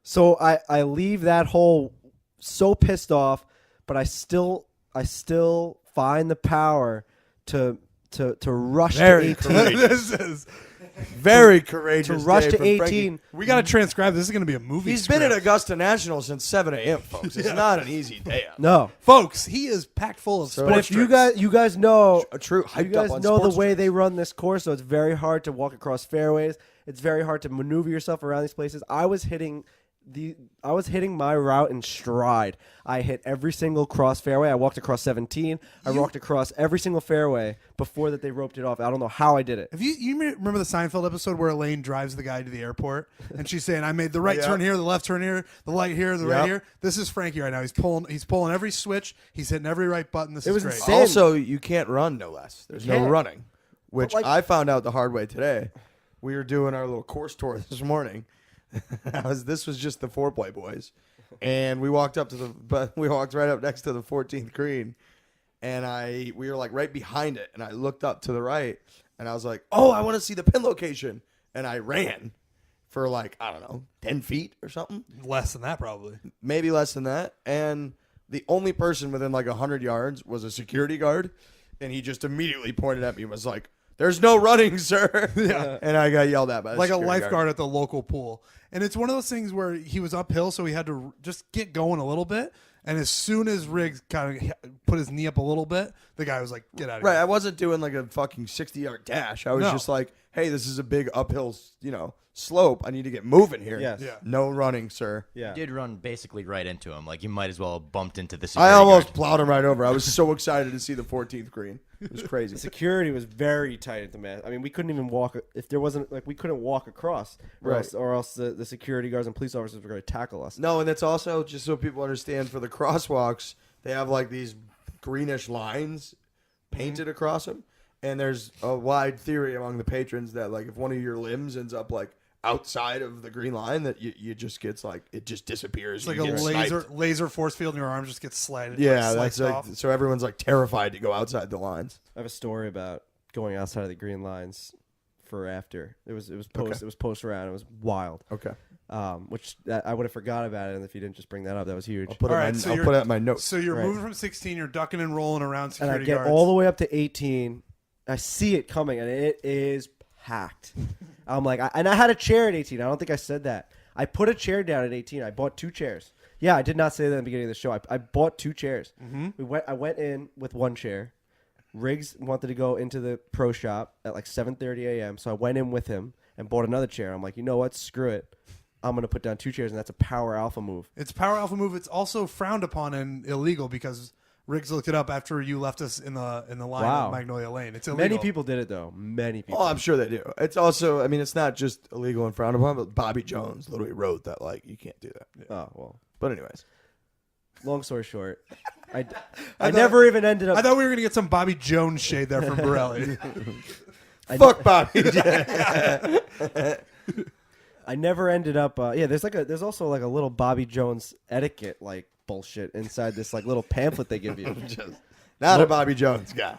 So I leave that hole so pissed off, but I still find the power to rush Very to 18. courageous. This is. Very courageous. To rush day to from 18. Frankie. We got to transcribe. This is going to be a movie. He's script. been at Augusta National since 7 a.m., folks. It's not an easy day out. No. Folks, he is packed full of So- sports. But if drinks. you guys know A true you hyped guys up on know the sports way drinks. they run this course, so it's very hard to walk across fairways. It's very hard to maneuver yourself around these places. I was hitting my route in stride. I hit every single cross fairway. I walked across 17. I walked across every single fairway before that they roped it off. I don't know how I did it. If you remember the Seinfeld episode where Elaine drives the guy to the airport and she's saying, "I made the right turn here, the left turn here, the light here, the right here." This is Frankie right now. He's pulling every switch. He's hitting every right button. This It is was great. insane. Also, you can't run, no less. There's no can't. running, which But, like- I found out the hard way today. We were doing our little course tour this morning. This was just the foreplay boys, and we walked right up next to the 14th green, and we were like right behind it, and I looked up to the right, and I was like, oh, I want to see the pin location, and I ran for like, I don't know, 10 feet or something, Less than that, probably. maybe less than that, and the only person within like 100 yards was a security guard, and he just immediately pointed at me and was like, "There's no running, sir." Yeah. And I got yelled at by the Like a security lifeguard guard. at the local pool. And it's one of those things where he was uphill, so he had to just get going a little bit. And as soon as Riggs kind of put his knee up a little bit, the guy was like, "Get out of Right, here." I wasn't doing like a fucking 60-yard dash. I was No. just like, "Hey, this is a big uphill, slope. I need to get moving here." Yes. Yeah. No running, sir. Yeah. You did run basically right into him. Like, you might as well have bumped into the I security almost guard. plowed him right over. I was so excited to see the 14th green. It was crazy. Security was very tight at the mat. I mean, we couldn't even walk if there wasn't like we couldn't walk across, Right. or else the security guards and police officers were going to tackle us. No, and it's also just so people understand for the crosswalks, they have like these greenish lines painted across them, and there's a wide theory among the patrons that like if one of your limbs ends up like outside of the green line, that you just gets like it just disappears. It's like You a get sniped. laser force field in your arm just gets sliced. Yeah, sliced that's like off. so everyone's like terrified to go outside the lines. I have a story about going outside of the green lines for after. It was post Okay. it was post round. It was wild. Okay, Which I would have forgot about it, and if you didn't just bring that up, that was huge. I'll put All it. right, in so I'll you're- put it at my notes. So you're Right. moving from 16, you're ducking and rolling around And I security get guards. all the way up to 18. I see it coming, and it is packed. I'm like, I had a chair at 18. I don't think I said that. I put a chair down at 18. I bought 2 chairs. Yeah, I did not say that in the beginning of the show. I bought 2 chairs. Mm-hmm. I went in with 1 chair. Riggs wanted to go into the pro shop at like 7:30 a.m. So I went in with him and bought another chair. I'm like, you know what? Screw it. I'm gonna put down 2 chairs, and that's a power alpha move. It's a power alpha move. It's also frowned upon and illegal because Riggs looked it up after you left us in the line Wow. of Magnolia Lane. It's illegal. Many people did it though. Many people. Oh, I'm sure they do. It's also, I mean, it's not just illegal and frowned upon, but Bobby Jones literally wrote that like you can't do that. Oh well. But anyways, Long story short, I never even ended up. I thought we were gonna get some Bobby Jones shade there from Borrelli. fuck Bobby. I never ended up. There's also like a little Bobby Jones etiquette like bullshit inside this like little pamphlet they give you. Not a Bobby Jones guy.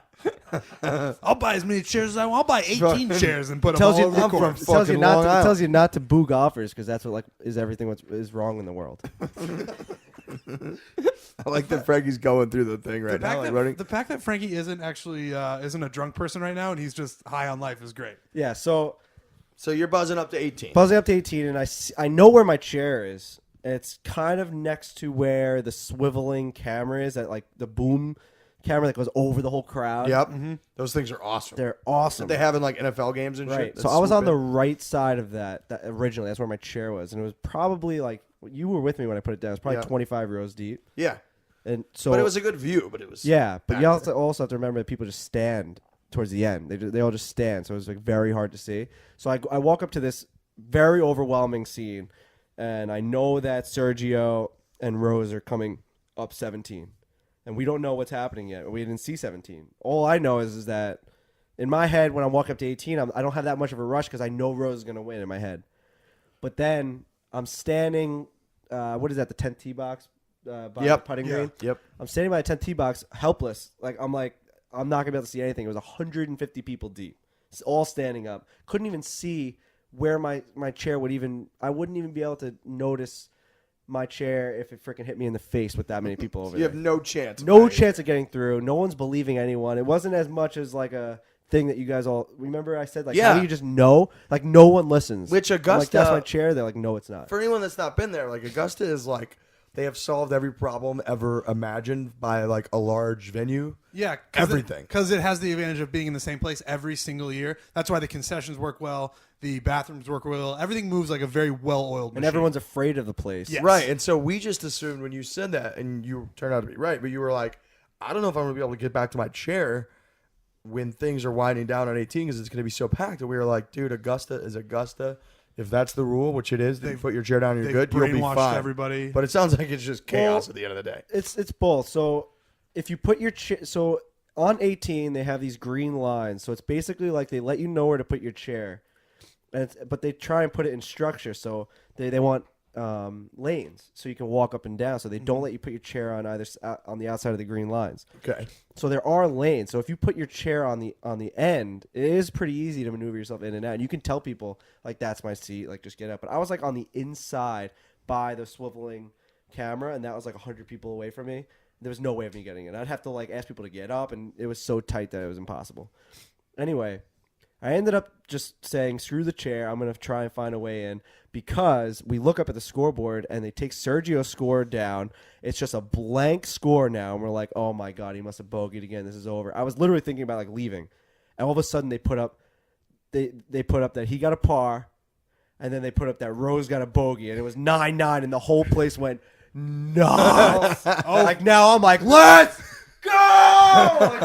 I'll buy as many chairs as I want. I'll buy 18 chairs and put them tells all you, over the I'm from course. it tells you fucking not Long to, it Island. tells you not to boo golfers because that's what like is everything what is wrong in the world. I like that Frankie's going through the thing right now. Like running. The fact that Frankie isn't actually isn't a drunk person right now and he's just high on life is great. Yeah, so So you're buzzing up to 18. buzzing up to 18, and I know where my chair is. It's kind of next to where the swiveling camera is, that like the boom camera that goes over the whole crowd. Yep. Those things are awesome. They're awesome. They have in like NFL games and right. shit. So I was on the right side of that originally. That's where my chair was, and it was probably like you were with me when I put it down. It was probably 25 rows deep. Yeah. And so, but it was a good view. But it was but you also have to remember that people just stand towards the end. They all just stand, so it was like very hard to see. So I walk up to this very overwhelming scene, and I know that Sergio and Rose are coming up 17, and we don't know what's happening yet. We didn't see 17. All I know is that in my head, when I walk up to 18, I don't have that much of a rush because I know Rose is going to win in my head. But then I'm standing, what is that, the 10th tee box by the putting green? Yep. I'm standing by the 10th tee box, helpless. I'm not going to be able to see anything. It was 150 people deep, all standing up. Couldn't even see where my chair would even, I wouldn't even be able to notice my chair if it freaking hit me in the face with that many people over there. You have no chance. No chance of getting through. No one's believing anyone. It wasn't as much as like a thing that you guys all remember. I said how do you just know? Like no one listens. Which Augusta, I'm like, that's my chair. They're like, no, it's not. For anyone that's not been there, like Augusta is like they have solved every problem ever imagined by like a large venue. Yeah, everything because it has the advantage of being in the same place every single year. That's why the concessions work well, the bathrooms work well. Everything moves like a very well-oiled machine. And everyone's afraid of the place. Yes. Right. And so we just assumed when you said that, and you turned out to be right, but you were like, I don't know if I'm going to be able to get back to my chair when things are winding down on 18 because it's going to be so packed. And we were like, dude, Augusta is Augusta. If that's the rule, which it is, then you put your chair down and you're good, you'll be fine. Everybody. But it sounds like it's just chaos at the end of the day. It's both. So if you put your chair, so on 18 they have these green lines. So it's basically like they let you know where to put your chair, but they try and put it in structure. So they want lanes so you can walk up and down. So they don't let you put your chair on either on the outside of the green lines. Okay. So there are lanes. So if you put your chair on the end, it is pretty easy to maneuver yourself in and out. And you can tell people like that's my seat, like just get up. But I was like on the inside by the swiveling camera, and that was like 100 people away from me. There was no way of me getting in. I'd have to like ask people to get up, and it was so tight that it was impossible. Anyway, I ended up just saying, screw the chair. I'm going to try and find a way in because we look up at the scoreboard and they take Sergio's score down. It's just a blank score now. And we're like, oh my God, he must have bogeyed again. This is over. I was literally thinking about like leaving. And all of a sudden they put up that he got a par. And then they put up that Rose got a bogey. And it was 9-9 and the whole place went nuts. Like now I'm like, let's go. Like,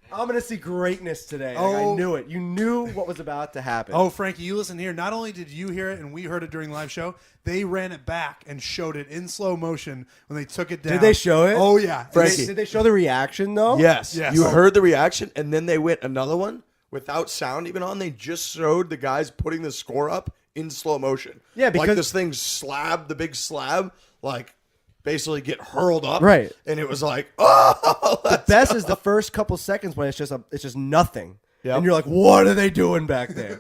I'm gonna see greatness today. Like, I knew it. You knew what was about to happen. Oh, Frankie, you listen here. Not only did you hear it and we heard it during the live show, they ran it back and showed it in slow motion when they took it down. Did they show it? Oh, yeah. Frankie. Did they show the reaction though? Yes. Yes. You heard the reaction, and then they went another one without sound even on. They just showed the guys putting the score up in slow motion. Yeah, because like this thing the big slab, like basically get hurled up. Right. And it was like, oh, the best is the first couple seconds when it's just nothing. Yep. And you're like, what are they doing back there?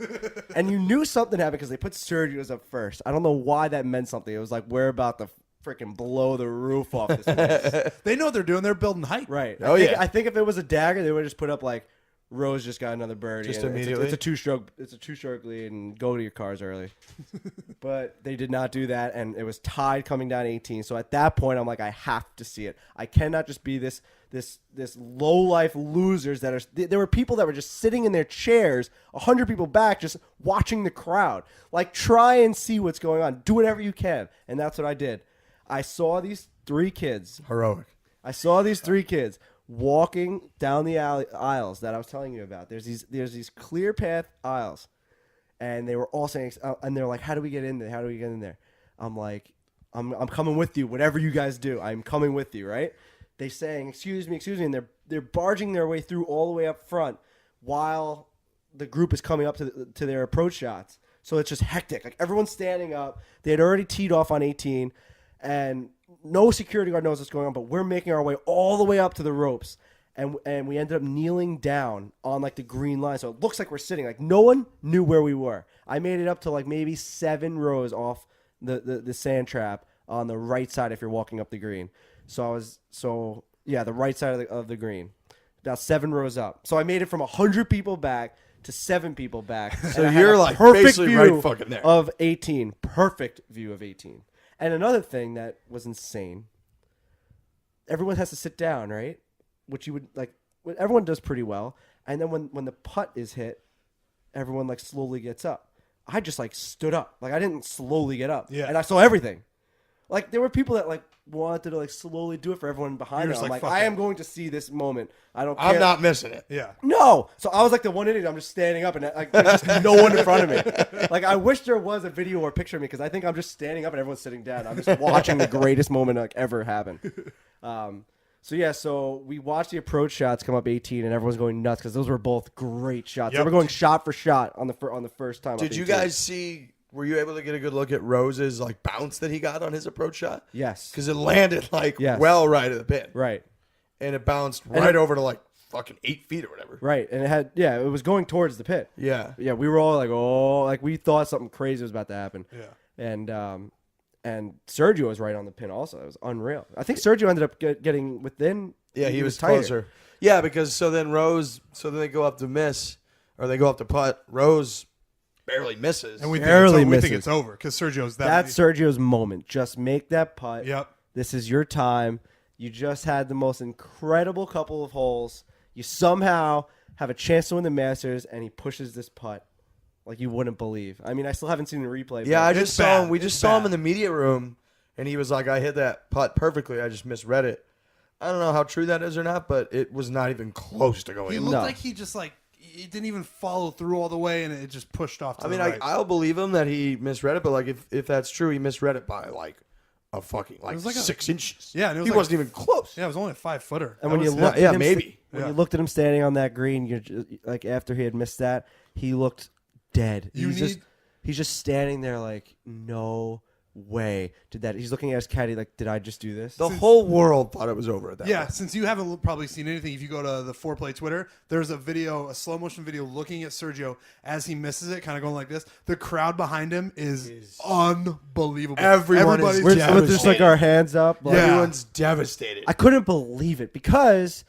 And you knew something happened because they put Sergio's up first. I don't know why that meant something. It was like, we're about to freaking blow the roof off this place. They know what they're doing. They're building height. Right. Oh, I think if it was a dagger, they would have just put up like, Rose just got another birdie. Just and immediately? It's a two-stroke lead, and go to your cars early. But they did not do that, and it was tied coming down 18. So at that point, I'm like, I have to see it. I cannot just be this low-life losers that are. There were people that were just sitting in their chairs, 100 people back, just watching the crowd. Like, try and see what's going on. Do whatever you can, and that's what I did. I saw these 3 kids. heroic. I saw these 3 kids walking down the aisles that I was telling you about. There's these clear path aisles, and they were all saying, and they're like, "How do we get in there? How do we get in there?" I'm like, "I'm coming with you. Whatever you guys do, I'm coming with you." Right? They saying, "Excuse me," and they're barging their way through all the way up front, while the group is coming up to their approach shots. So it's just hectic. Like everyone's standing up. They had already teed off on 18, and no security guard knows what's going on, but we're making our way all the way up to the ropes, and we ended up kneeling down on like the green line, so it looks like we're sitting. Like no one knew where we were. I made it up to like maybe 7 rows off the sand trap on the right side if you're walking up the green. So the right side of the green, about 7 rows up. So I made it from 100 people back to 7 people back. So you're like perfect basically view right fucking there of 18, perfect view of 18. And another thing that was insane, everyone has to sit down, right? Which you would like. Everyone does pretty well. And then when the putt is hit, everyone like slowly gets up. I just like stood up. Like I didn't slowly get up. Yeah. And I saw everything. Like there were people that like wanted to like slowly do it for everyone behind You're them. just I'm like, like, fuck I it. am going to see this moment. I don't care. I'm not missing it. Yeah. No. So I was like the one idiot. I'm just standing up and like there's just no one in front of me. Like I wish there was a video or picture of me because I think I'm just standing up and everyone's sitting down. I'm just watching the greatest moment like ever happen. So we watched the approach shots come up 18 and everyone's going nuts because those were both great shots. Yep. They were going shot for shot on the first time. Did up you 18. guys see? Were you able to get a good look at Rose's like bounce that he got on his approach shot? Yes. Because it landed like Yes. well right at the pin, Right. and it bounced right over to like fucking 8 feet or whatever. Right. And it was going towards the pit. Yeah. Yeah. We were all like, oh, like we thought something crazy was about to happen. Yeah. And Sergio was right on the pin also. It was unreal. I think Sergio ended up getting within. Yeah, he was tighter. closer. Yeah, because so then they go up to miss, or they go up to putt. Rose barely misses. And we Barely think misses. it's over because Sergio's That's Sergio's moment. Just make that putt. Yep. This is your time. You just had the most incredible couple of holes. You somehow have a chance to win the Masters, and he pushes this putt like you wouldn't believe. I mean, I still haven't seen the replay. Yeah, I but just It's saw him. bad. We It's just saw him bad. in the media room, and he was like, "I hit that putt perfectly. I just misread it." I don't know how true that is or not, but it was not even close to going. He in. looked No. like he just like it didn't even follow through all the way, and it just pushed off. To I mean, the right. I'll believe him that he misread it, but like if that's true, he misread it by like a fucking like, was like a- 6 inches. Yeah, and it was he like- wasn't even close. yeah, it was only a 5-footer. And That when you was- looked, yeah, at him maybe. when Yeah. you looked at him standing on that green, you're just, like after he had missed that, he looked dead. He's just standing there like no way did that. He's looking at his caddy like, did I just do this? The whole world thought it was over at that. Yeah, point. since you haven't probably seen anything, if you go to the Foreplay Twitter, there's a slow motion video looking at Sergio as he misses it, kind of going like this. The crowd behind him is unbelievable. Everyone is Everybody's We're devastated. just like our hands up. Like, Yeah. Everyone's devastated. I couldn't believe it because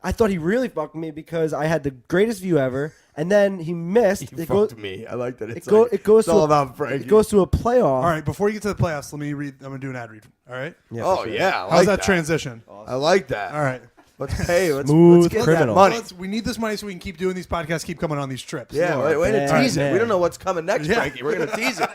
I thought he really fucked me because I had the greatest view ever, and then he missed. He fucked me. I like that. It's It goes it's all to about Frankie. It goes to a playoff. All right, before you get to the playoffs, let me read. I'm gonna do an ad read. All right. Yeah, Oh for sure. yeah, I How's like that transition? I like that. All right. Let's pay. Let's Smooth get criminal. that money. We need this money so we can keep doing these podcasts, keep coming on these trips. Yeah, Lord, way to man, tease it. man. We don't know what's coming next, Yeah. Frankie. We're gonna tease it.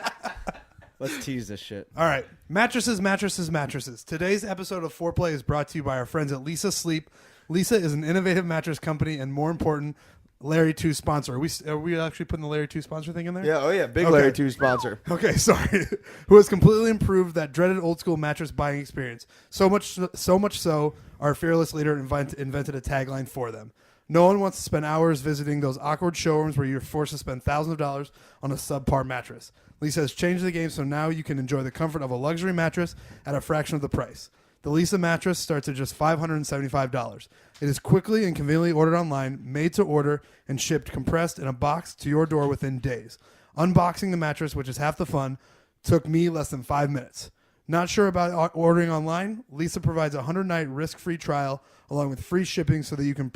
Let's tease this shit. All right. Mattresses, mattresses, mattresses. Today's episode of Foreplay is brought to you by our friends at Lisa Sleep. Lisa is an innovative mattress company and, more important, Larry 2 sponsor. Are we actually putting the Larry 2 sponsor thing in there? Yeah. Oh yeah. Big Okay. Larry 2 sponsor. Okay, sorry. Who has completely improved that dreaded old school mattress buying experience. So much so, our fearless leader invented a tagline for them. No one wants to spend hours visiting those awkward showrooms where you're forced to spend thousands of dollars on a subpar mattress. Lisa has changed the game, so now you can enjoy the comfort of a luxury mattress at a fraction of the price. The Lisa mattress starts at just $575. It is quickly and conveniently ordered online, made to order, and shipped compressed in a box to your door within days. Unboxing the mattress, which is half the fun, took me less than 5 minutes. Not sure about ordering online? Lisa provides a 100-night risk-free trial along with free shipping so that you can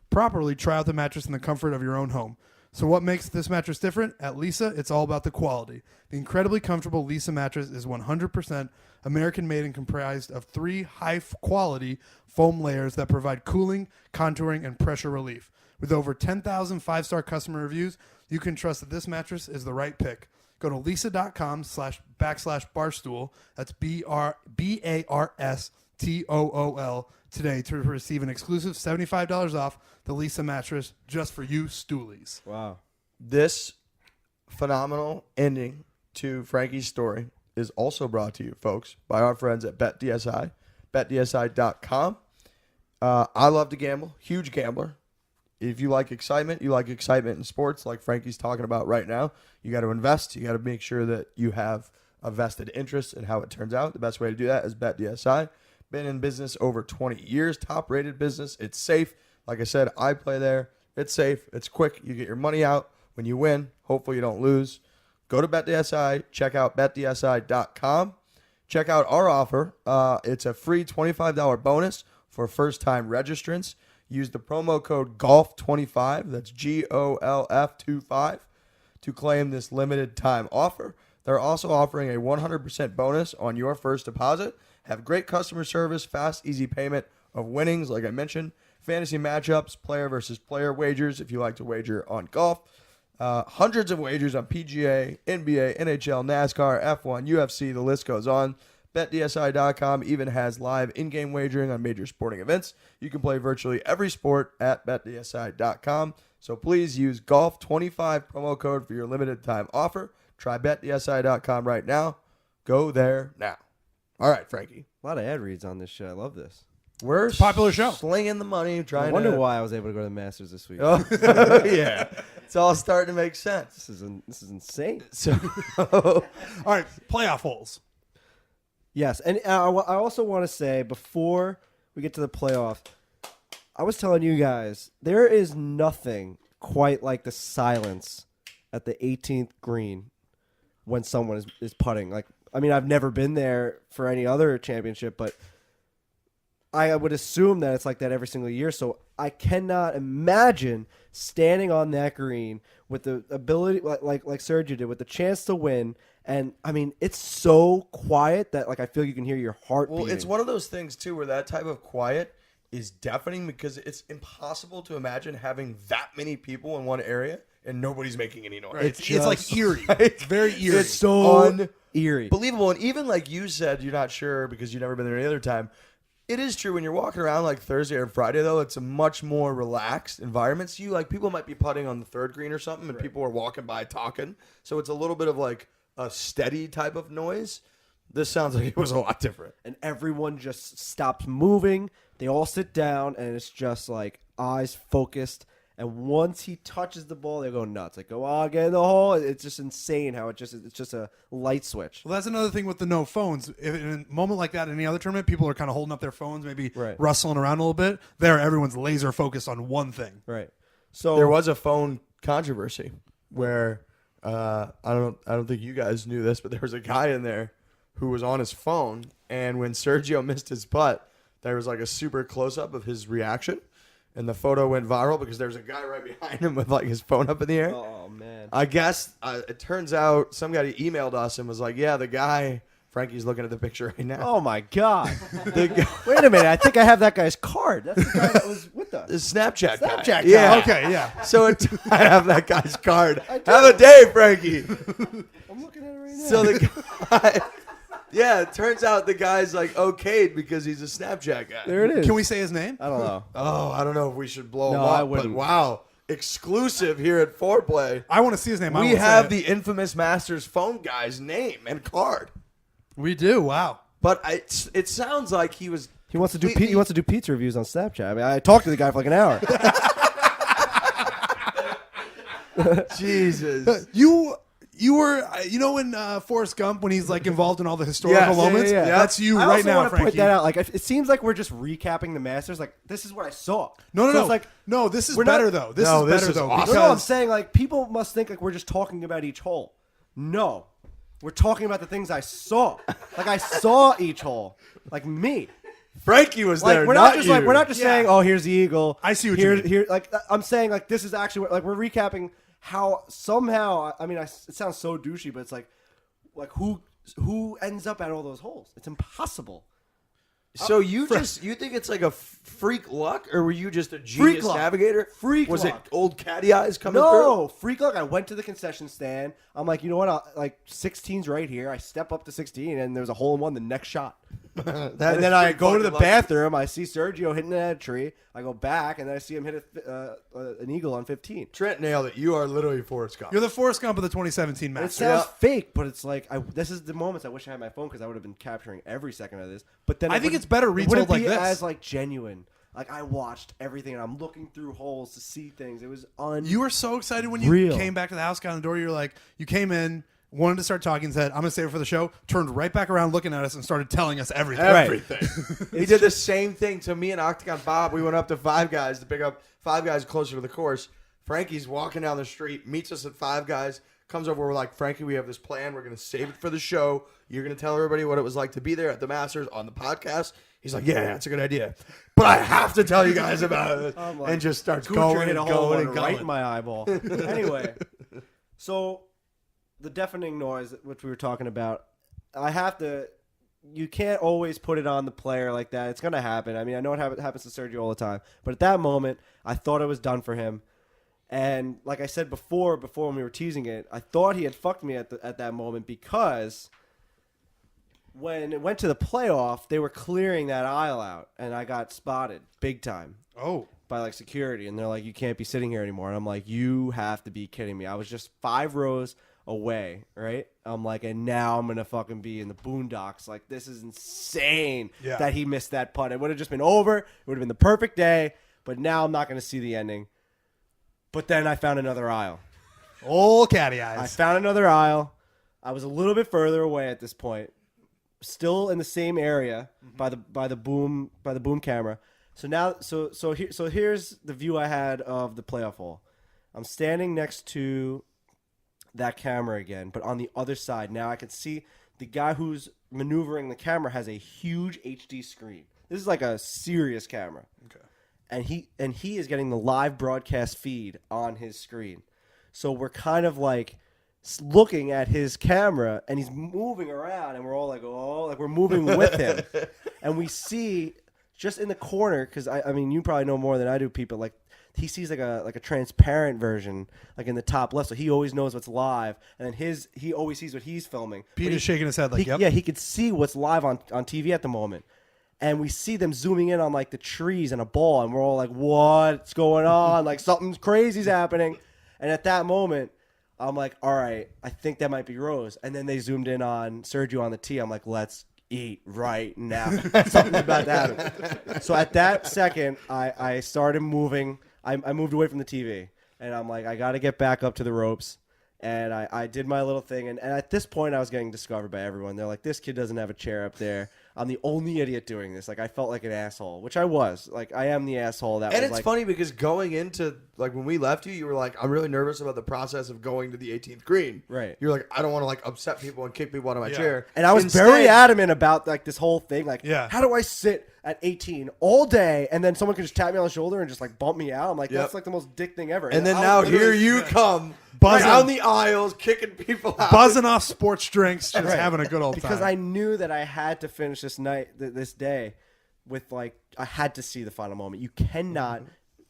properly try out the mattress in the comfort of your own home. So what makes this mattress different? At Lisa, it's all about the quality. The incredibly comfortable Lisa mattress is 100% American-made and comprised of 3 high-quality foam layers that provide cooling, contouring, and pressure relief. With over 10,000 five-star customer reviews, you can trust that this mattress is the right pick. Go to lisa.com/barstool. That's BARSTOOL today to receive an exclusive $75 off the Lisa mattress just for you stoolies. Wow. This phenomenal ending to Frankie's story is also brought to you, folks, by our friends at BetDSI, betdsi.com. I love to gamble, huge gambler. If you like excitement in sports like Frankie's talking about right now, you got to invest. You got to make sure that you have a vested interest in how it turns out. The best way to do that is BetDSI. Been in business over 20 years, top-rated business. It's safe. Like I said, I play there. It's safe. It's quick. You get your money out when you win. Hopefully you don't lose. Go to BetDSI. Check out betdsi.com. Check out our offer. It's a free $25 bonus for first-time registrants. Use the promo code GOLF25, that's GOLF25, to claim this limited time offer. They're also offering a 100% bonus on your first deposit. Have great customer service, fast, easy payment of winnings, like I mentioned. Fantasy matchups, player versus player wagers, if you like to wager on golf. Hundreds of wagers on PGA, NBA, NHL, NASCAR, F1, UFC, the list goes on. BetDSI.com even has live in-game wagering on major sporting events. You can play virtually every sport at BetDSI.com. So please use Golf25 promo code for your limited time offer. Try BetDSI.com right now. Go there now. All right, Frankie. A lot of ad reads on this shit. I love this. We're popular show. Slinging the money. I wonder why I was able to go to the Masters this week. Oh, yeah. It's all starting to make sense. This is insane. So, All right, playoff holes. Yes, and I also want to say before we get to the playoff, I was telling you guys there is nothing quite like the silence at the 18th green when someone is putting. Like, I mean, I've never been there for any other championship, but I would assume that it's like that every single year. So I cannot imagine standing on that green with the ability, like Sergio did, with the chance to win. And I mean, it's so quiet that like I feel you can hear your heart beating. well, it's one of those things too where that type of quiet is deafening because it's impossible to imagine having that many people in one area and nobody's making any noise. Right. It's It's like just- eerie. It's very eerie. It's so eerie. unbelievable. And even like you said, you're not sure because you've never been there any other time. It is true when you're walking around like Thursday or Friday though, it's a much more relaxed environment. So you like people might be putting on the third green or something and people are walking by talking. So it's a little bit of like a steady type of noise. This sounds like it was a lot different. And everyone just stops moving. They all sit down, and it's just like eyes focused. And once he touches the ball, they go nuts. Like, go on, get in the hole. It's just insane how it's just a light switch. Well, that's another thing with the no phones. If in a moment like that, in any other tournament, people are kind of holding up their phones, maybe Right. rustling around a little bit. There, everyone's laser focused on one thing. Right. So There was a phone controversy where I don't think you guys knew this, but there was a guy in there who was on his phone, and when Sergio missed his putt, there was like a super close up of his reaction, and the photo went viral because there was a guy right behind him with like his phone up in the air. Oh man. I guess it turns out some guy emailed us and was like, "Yeah, the guy." Frankie's looking at the picture right now. Oh my god. The guy, Wait a minute. I think I have that guy's card. That's the guy that was with us. the Snapchat guy. Snapchat guy. Yeah. Okay, yeah. So I have that guy's card. Have a day, Frankie. I'm looking at it right now. So the guy, yeah, it turns out the guy's like okayed because he's a Snapchat guy. there it is. Can we say his name? I don't know. Oh, I don't know if we should blow No, him up, I but wouldn't. wow, exclusive here at Foreplay. I want to see his name. I We won't say have it. the infamous Masters phone guy's name and card, We do. Wow. but it sounds like he was. He wants to do completely- he wants to do pizza reviews on Snapchat. I mean, I talked to the guy for like an hour. Jesus. You were, in Forrest Gump when he's like involved in all the historical Yes, yeah, moments. yeah. That's you I right also now, want to Frankie. point that out. Like, it seems like we're just recapping the Masters. Like, this is what I saw. No. It's like, no, this is we're not- better though. This No, is this better is though. awesome. no, I'm Because saying like people must think like we're just talking about each hole. No, we're talking about the things I saw. Like I saw each hole. Like me. Frankie was Like there, we're not not just you. like we're not just Yeah. saying, oh, here's the eagle. I see what you here, mean. Here, like I'm saying, like this is actually like we're recapping how somehow. I mean, it sounds so douchey, but it's like who ends up at all those holes? It's impossible. So you think it's like a freak luck, or were you just a genius luck. navigator? Freak was luck. it old catty eyes coming No, freak luck. I went to the concession stand. I'm like, you know what? Like 16's right here. I step up to 16, and there's a hole in one the next shot. through? And then I go to the bathroom. I see Sergio hitting that tree. I go back, and then I see him hit an eagle on 15. Trent nailed it. You are literally Forrest Gump. you're the Forrest Gump of the 2017 It Masters. sounds Yeah. fake, but it's like this is the moments I wish I had my phone because I would have been capturing every second of this. But then I it think wouldn't- it's better it retold wouldn't like be this. as like genuine. Like I watched everything, and I'm looking through holes to see things. It was You were so excited when you Real. came back to the house, got on the door. You're like, you came in, wanted to start talking, said, "I'm gonna save it for the show." Turned right back around, looking at us, and started telling us everything. Everything. He did the same thing to me and Octagon Bob. We went up to Five Guys to pick up Five Guys closer to the course. Frankie's walking down the street, meets us at Five Guys, comes over. We're like, Frankie, we have this plan. We're going to save it for the show. You're going to tell everybody what it was like to be there at the Masters on the podcast. He's like, yeah, that's a good idea. But I have to tell you guys about it. I'm like, And just starts Kuchar going hit and a hole going in and right going. in my eyeball. Anyway, so the deafening noise, which we were talking about, I have to. You can't always put it on the player like that. It's gonna happen. I mean, I know it happens to Sergio all the time, but at that moment, I thought it was done for him. And like I said before when we were teasing it, I thought he had fucked me at that moment because when it went to the playoff, they were clearing that aisle out, and I got spotted big time. Oh. By like security, and they're like, "You can't be sitting here anymore." And I'm like, "You have to be kidding me!" I was just 5 rows away, right? I'm like, and now I'm gonna fucking be in the boondocks. Like, this is insane that he missed that putt. It would have just been over. It would have been the perfect day. But now I'm not gonna see the ending. But then I found another aisle. Old catty eyes. I found another aisle. I was a little bit further away at this point, still in the same area by the boom camera. So now, so here's the view I had of the playoff hole. I'm standing next to that camera again, but on the other side. Now I can see the guy who's maneuvering the camera has a huge HD screen. This is like a serious camera. Okay. And he is getting the live broadcast feed on his screen. So we're kind of like looking at his camera, and he's moving around, and we're all like, oh, like we're moving with him. And we see just in the corner, because I mean, you probably know more than I do, people, like he sees like a transparent version, like in the top left, so he always knows what's live, and then he always sees what he's filming. Peter's shaking his head like, yep. Yeah, he could see what's live on TV at the moment. And we see them zooming in on like the trees and a ball, and we're all like, what's going on? Like something crazy's happening. And at that moment, I'm like, all right, I think that might be Rose. And then they zoomed in on Sergio on the tee. I'm like, let's eat right now. Something's about to happen. So at that second, I started moving. I moved away from the TV. And I'm like, I got to get back up to the ropes. And I did my little thing. And at this point, I was getting discovered by everyone. They're like, this kid doesn't have a chair up there. I'm the only idiot doing this. Like, I felt like an asshole, which I was. Like, I am the asshole. And it's funny because going into, like, when we left you were like, I'm really nervous about the process of going to the 18th green. Right. You're like, I don't want to, like, upset people and kick people out of my chair. And I was very adamant about, like, this whole thing. Like, how do I sit at 18 all day and then someone can just tap me on the shoulder and just, like, bump me out? I'm like, that's, like, the most dick thing ever. And then now here you come. Buzzing down the aisles, kicking people out. Buzzing off sports drinks, just having a good old time. Because I knew that I had to finish this day with, like, I had to see the final moment. You cannot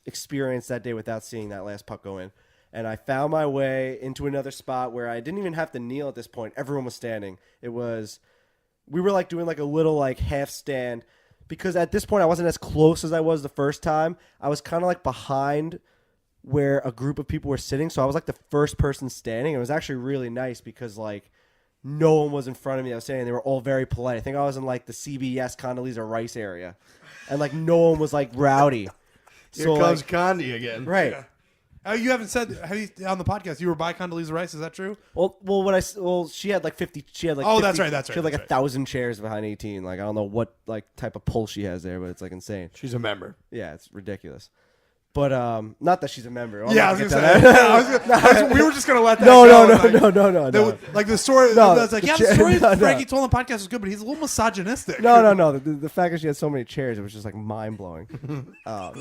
experience that day without seeing that last puck go in. And I found my way into another spot where I didn't even have to kneel at this point. Everyone was standing. We were, like, doing, like, a little, like, half stand. Because at this point, I wasn't as close as I was the first time. I was kind of, like, behind where a group of people were sitting, so I was like the first person standing. It was actually really nice because like no one was in front of me. I was saying they were all very polite. I think I was in like the CBS Condoleezza Rice area, and like no one was like rowdy. Here comes Condi again, right? Yeah. You haven't said on the podcast you were by Condoleezza Rice. Is that true? Well, she had like 50. She had like 50, that's right. She had like 1,000 chairs behind 18. Like I don't know what like type of pull she has there, but it's like insane. She's a member. Yeah, it's ridiculous. But not that she's a member. I was gonna say. We were just gonna let that go. No. Like the story. That's like the story Frankie told on the podcast was good, but he's a little misogynistic. No. The fact that she had so many chairs, it was just like mind blowing. But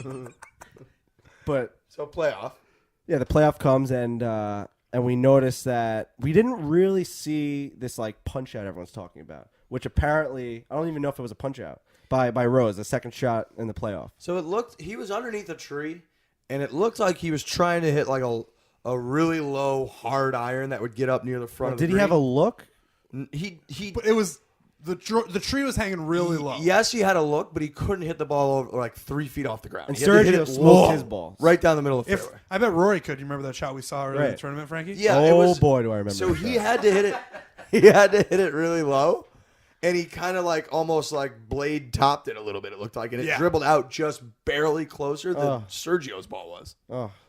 so playoff. Yeah, the playoff comes and we notice that we didn't really see this like punch out everyone's talking about, which apparently I don't even know if it was a punch out. By Rose, the second shot in the playoff. So it looked he was underneath a tree, and it looked like he was trying to hit like a really low hard iron that would get up near the front. Of the Did he have a look? But it was the tree was hanging really low. Yes, he had a look, but he couldn't hit the ball over like 3 feet off the ground. And Sergio smoked his ball right down the middle of the fairway. I bet Rory could. You remember that shot we saw earlier in the tournament, Frankie? Yeah. Boy, do I remember. So he had to hit it. He had to hit it really low. And he kind of like almost like blade topped it a little bit, it looked like. And it dribbled out just barely closer than Sergio's ball was.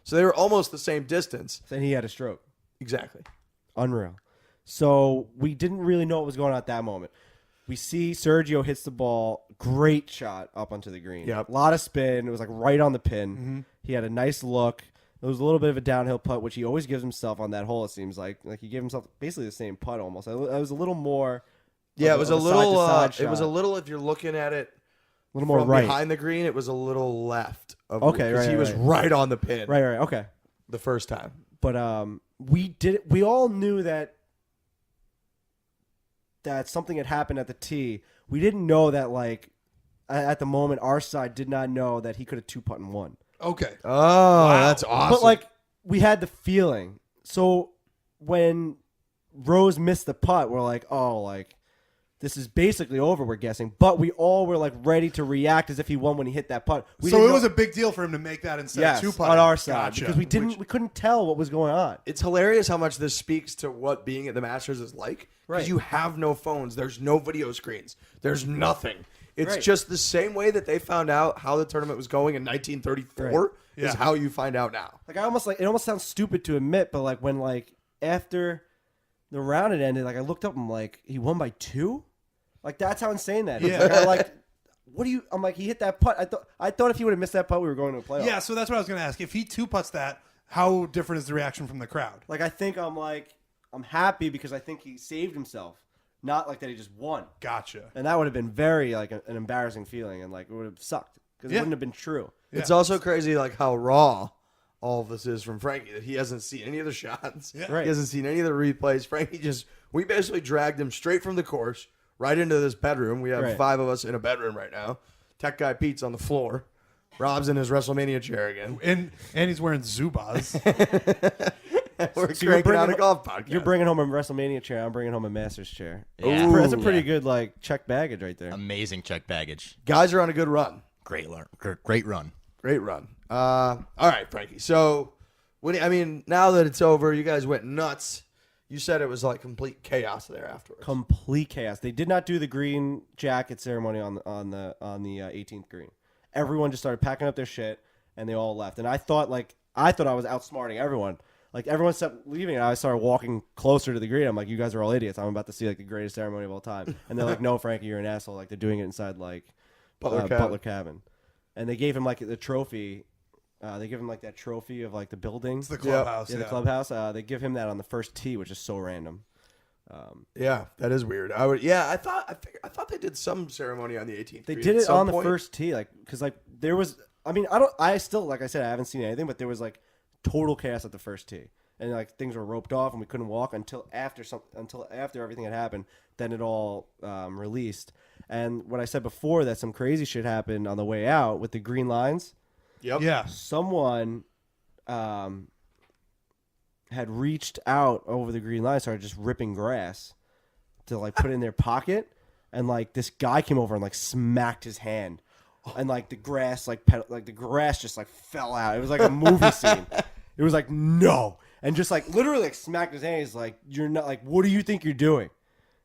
So they were almost the same distance. Then he had a stroke. Exactly. Unreal. So we didn't really know what was going on at that moment. We see Sergio hits the ball. Great shot up onto the green. Yep. A lot of spin. It was like right on the pin. Mm-hmm. He had a nice look. It was a little bit of a downhill putt, which he always gives himself on that hole, it seems like. Like he gave himself basically the same putt almost. It was a little more... Yeah, it was a little. It was a little. If you're looking at it, a little more right behind the green, it was a little left. Okay, right. He was right on the pin. Right. Okay. The first time, but we all knew that that something had happened at the tee. We didn't know that, like, at the moment, our side did not know that he could have 2-putt and won. Okay. Oh, that's awesome. But, like, we had the feeling. So when Rose missed the putt, we're like, oh, like, this is basically over, we're guessing. But we all were, like, ready to react as if he won when he hit that putt. So it was a big deal for him to make that instead of 2-putt on our side. Gotcha. Because we couldn't tell what was going on. It's hilarious how much this speaks to what being at the Masters is like. Because Right. you have no phones. There's no video screens. There's nothing. It's Right. just the same way that they found out how the tournament was going in 1934 Right. is how you find out now. Like, it almost sounds stupid to admit, but, like, when, like, after the round had ended, like, I looked up and, like, he won by 2? Like, that's how insane that is. Yeah. Like, I'm like, he hit that putt. I thought if he would have missed that putt, we were going to a playoff. Yeah, so that's what I was going to ask. If he 2-putts that, how different is the reaction from the crowd? Like, I'm happy because I think he saved himself, not like that he just won. Gotcha. And that would have been very, like, an embarrassing feeling, and, like, it would have sucked because it Yeah. wouldn't have been true. Yeah. It's also crazy like how raw all of this is from Frankie. That he hasn't seen any of the shots. Yeah. Right. He hasn't seen any of the replays. We basically dragged him straight from the course right into this bedroom. We have Right. 5 of us in a bedroom right now. Tech guy Pete's on the floor. Rob's in his WrestleMania chair again. And he's wearing Zubaz. We're So you're cranking bringing- out a golf podcast. You're bringing home a WrestleMania chair. I'm bringing home a Masters chair. Yeah. That's a pretty Yeah. good, like, check baggage right there. Amazing check baggage. Guys are on a good run. Great run. Great run. All right, Frankie. So, now that it's over, you guys went nuts. You said it was like complete chaos there afterwards. Complete chaos. They did not do the green jacket ceremony on the 18th green. Everyone just started packing up their shit and they all left. And I thought I was outsmarting everyone. Like, everyone stopped leaving and I started walking closer to the green. I'm like, you guys are all idiots. I'm about to see, like, the greatest ceremony of all time. And they're like, no, Frankie, you're an asshole. Like, they're doing it inside, like, Butler Cabin. And they gave him, like, the trophy. They give him, like, that trophy of, like, the building. It's the clubhouse. The clubhouse. They give him that on the first tee, which is so random. Yeah, that is weird. I thought they did some ceremony on the 18th. They green did at it some on the point. first tee, like, because, like, there was. I mean, like I said, I haven't seen anything, but there was, like, total chaos at the first tee, and, like, things were roped off and we couldn't walk until after everything had happened. Then it all released. And what I said before, that some crazy shit happened on the way out with the green lines. Yep. Yeah. Someone had reached out over the green line, started just ripping grass to, like, put it in their pocket, and, like, this guy came over and, like, smacked his hand, and, like, the grass the grass just, like, fell out. It was like a movie scene. It was like, no, and just, like, literally, like, smacked his hand. He's like, you're not, like, what do you think you're doing?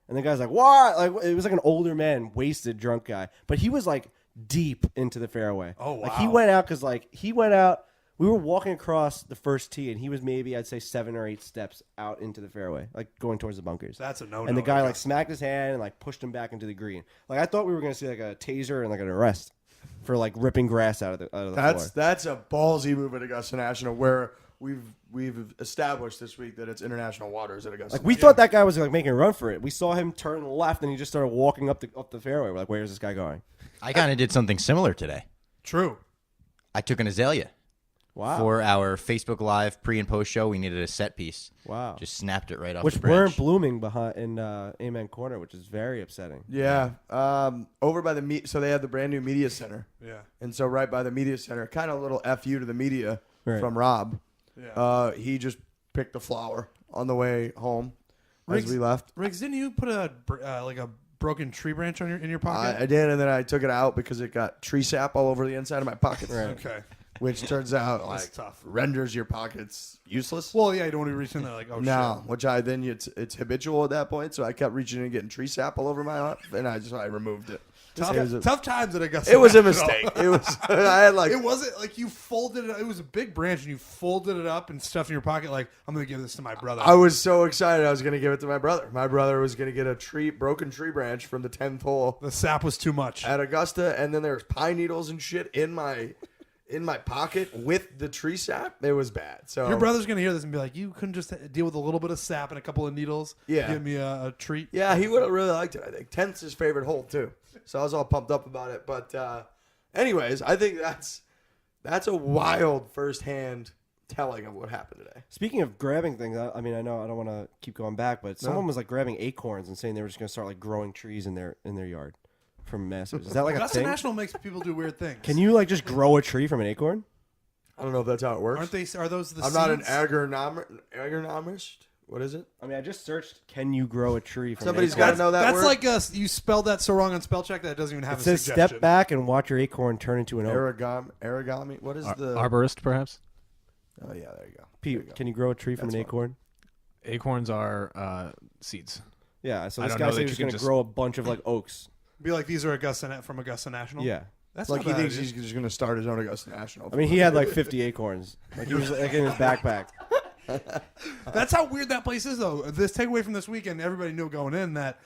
And the guy's like, what? Like, it was like an older man, wasted, drunk guy, but he was, like, deep into the fairway. Oh, wow. Like, he went out because, like, we were walking across the first tee, and he was maybe, I'd say, 7 or 8 steps out into the fairway, like, going towards the bunkers. That's a no-no. And the guy, I like, guess. smacked his hand and, like, pushed him back into the green. Like, I thought we were going to see, like, a taser and, like, an arrest for, like, ripping grass out of the floor. That's a ballsy move at Augusta National, where we've established this week that it's international waters at Augusta. Like, we thought that guy was, like, making a run for it. We saw him turn left, and he just started walking up the fairway. We're like, where is this guy going? I kind of did something similar today. True. I took an azalea. Wow. For our Facebook Live pre and post show, we needed a set piece. Wow. Just snapped it right off Which the branch. weren't blooming behind in Amen Corner, which is very upsetting. Yeah. Over by so they have the brand new media center. Yeah. And so right by the media center, kind of a little FU to the media Right. from Rob. Yeah. He just picked the flower on the way home Riggs- as we left. Riggs, didn't you put a broken tree branch in your pocket? I did, and then I took it out because it got tree sap all over the inside of my pockets. Right. Okay. Which turns out That's like tough. renders your pockets useless. Well, yeah, you don't want to reach in there like, oh, No, which it's habitual at that point, so I kept reaching in and getting tree sap all over my arm, and I removed it. shit. Tough times at Augusta. It was a National. mistake. It was I had like It wasn't like you folded it. It was a big branch, and you folded it up and stuffed in your pocket. Like, I'm going to give this to my brother. I was so excited I was going to give it to my brother. My brother was going to get a broken tree branch from the 10th hole The sap was too much. at Augusta, and then there's pine needles and shit in my pocket with the tree sap. It was bad. So Your brother's going to hear this and be like, you couldn't just deal with a little bit of sap and a couple of needles? Yeah. Give me a treat? Yeah, he would have really liked it, I think. 10th's his favorite hole, too. So I was all pumped up about it. But anyways, I think that's a wild firsthand telling of what happened today. Speaking of grabbing things, I mean, I know I don't want to keep going back, but someone was like grabbing acorns and saying they were just going to start like growing trees in their yard from Masters. Is that like a Augusta thing? National makes people do weird things. Can you like just grow a tree from an acorn? I don't know if that's how it works. Aren't they? Are those the? I'm seeds? not an agronomist. What is it? I mean, I just searched. Can you grow a tree from? Somebody's an got acorn? to know that That's word. like us. You spelled that so wrong on spell check that it doesn't even have It a says suggestion. step back and watch your acorn turn into an oak. Origami. What is the Arborist, perhaps. Oh yeah, there you go. Pete, can you grow a tree from That's an fine. acorn? Acorns are seeds. Yeah. So I this don't guy know said that he was you can going to just- grow a bunch of like oaks. Be like these are from Augusta National. Yeah. That's Like not he bad thinks idea. he's just going to start his own Augusta National. I mean, he had like 50 acorns. Like he was like in his backpack. That's how weird that place is, though. This takeaway from this weekend, everybody knew going in that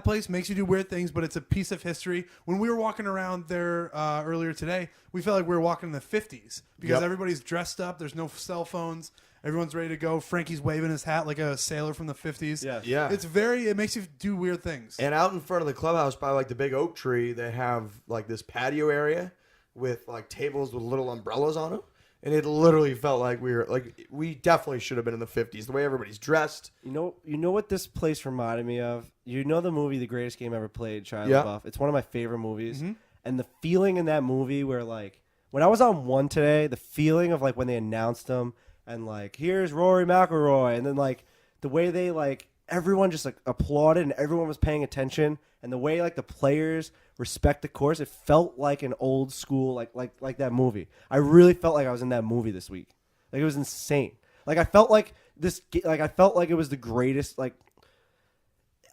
place makes you do weird things, but it's a piece of history. When we were walking around there earlier today, we felt like we were walking in the 50s because Yep. everybody's dressed up. There's no cell phones. Everyone's ready to go. Frankie's waving his hat like a sailor from the 50s. Yeah. Yeah. It makes you do weird things. And out in front of the clubhouse by like the big oak tree, they have like this patio area with like tables with little umbrellas on them. And it literally felt like we definitely should have been in the 50s. The way everybody's dressed. You know what this place reminded me of? You know the movie The Greatest Game Ever Played, Shia Yeah. LaBeouf? It's one of my favorite movies. Mm-hmm. And the feeling in that movie where like when I was on one today, the feeling of like when they announced him and like here's Rory McIlroy and then like the way they like everyone just like applauded and everyone was paying attention and the way like the players respect the course, it felt like an old school like that movie. I really felt like I was in that movie this week. Like it was insane. Like I felt like it was the greatest like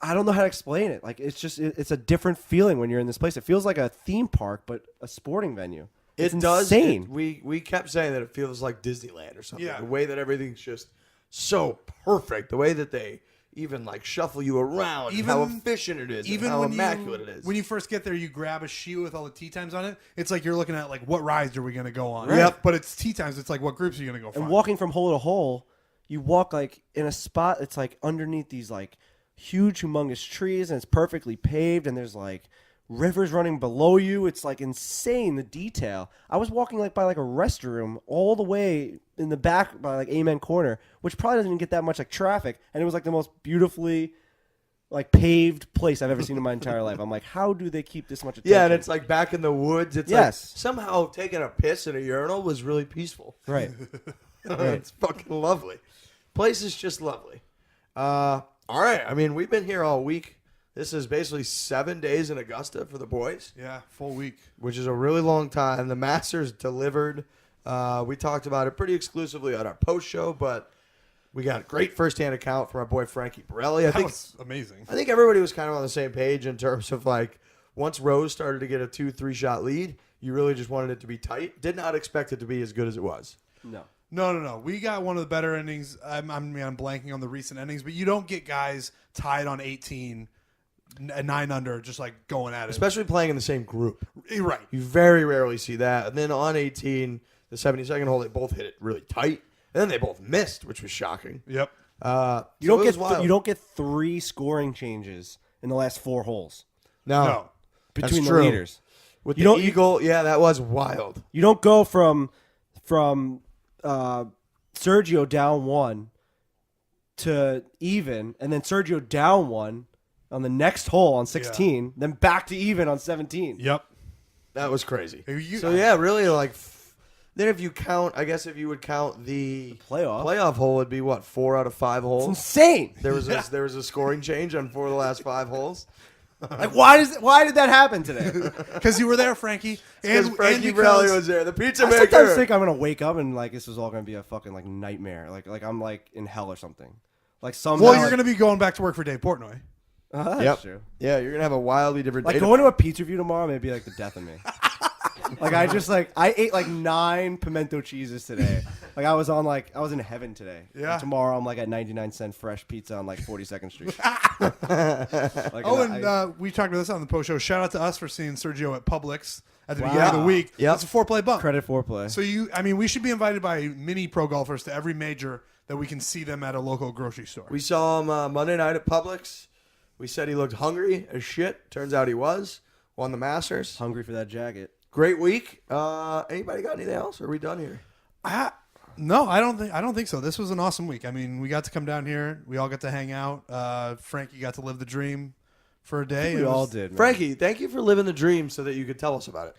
I don't know how to explain it. Like it's a different feeling when you're in this place. It feels like a theme park but a sporting venue. It's insane. We kept saying that it feels like Disneyland or something. Yeah. The way that everything's just so perfect. The way that they even like shuffle you around. Even- how efficient it is. Even and how when immaculate it is. When you first get there, you grab a sheet with all the tee times on it. It's like you're looking at like what rides are we going to go on? Right. Yep. But it's tee times. It's like what groups are you going to go find? And walking from hole to hole, you walk like in a spot that's like underneath these like huge, humongous trees, and it's perfectly paved, and there's like rivers running below you. It's like insane, the detail. I was walking like by like a restroom all the way in the back by like Amen Corner, which probably doesn't even get that much like traffic, and it was like the most beautifully like paved place I've ever seen in my entire life. I'm like, how do they keep this much attention? yeah, and it's like back in the woods. It's Yes. like somehow taking a piss in a urinal was really peaceful. right. It's fucking lovely. Place is just lovely. All right. I mean, we've been here all week. This is basically 7 days in Augusta for the boys, Yeah, full week. which is a really long time. The Masters delivered. We talked about it pretty exclusively on our post show, but we got a great firsthand account from our boy Frankie Borrelli. That was amazing. I think everybody was kind of on the same page in terms of like once Rose started to get a 2-3 shot lead, you really just wanted it to be tight. Did not expect it to be as good as it was. No. No. We got one of the better endings. I'm blanking on the recent endings, but you don't get guys tied on 18, 9 under, just like going at it. Especially playing in the same group. Right. You very rarely see that. And then on 18, the 72nd hole, they both hit it really tight. And then they both missed, which was shocking. Yep. You don't get 3 scoring changes in the last 4 holes No. between That's the true. leaders. With You the don't- Eagle, yeah, that was wild. You don't go from Sergio down 1 to even, and then Sergio down 1 on the next hole on 16, then back to even on 17. Yep. That was crazy. You- So, yeah, really, like, then if you count, I guess if you would count the Playoff. hole, it'd be what, 4 out of 5 It's holes? insane. There was a scoring change on 4 of the last 5 holes. Like why did that happen today? Because you were there, Frankie. Because Frankie Borrelli was there, the pizza I sometimes maker. think I'm gonna wake up and like this is all gonna be a fucking like nightmare. Like I'm like in hell or something. Like somehow. Well, you're going to be going back to work for Dave Portnoy. That's Yep. true. Yeah, you're gonna have a wildly different Like day. going to a pizza review tomorrow may be like the death of me. Like I ate like 9 pimento cheeses today. Like I was in heaven today. Yeah. And tomorrow I'm like at 99-cent fresh pizza on like 42nd Street. Like, Oh, and we talked about this on the post show. Shout out to us for seeing Sergio at Publix at the Wow. beginning of the week. Yep. It's a 4-play bump. credit foreplay. So we should be invited by mini pro golfers to every major that we can see them at a local grocery store. We saw him Monday night at Publix. We said he looked hungry as shit. Turns out he was. Won the Masters. Hungry for that jacket. Great week. Anybody got anything else? Or are we done here? No, I don't think so. This was an awesome week. I mean, we got to come down here. We all got to hang out. Frankie got to live the dream for a day. We It all was- did, man. Frankie, thank you for living the dream so that you could tell us about it.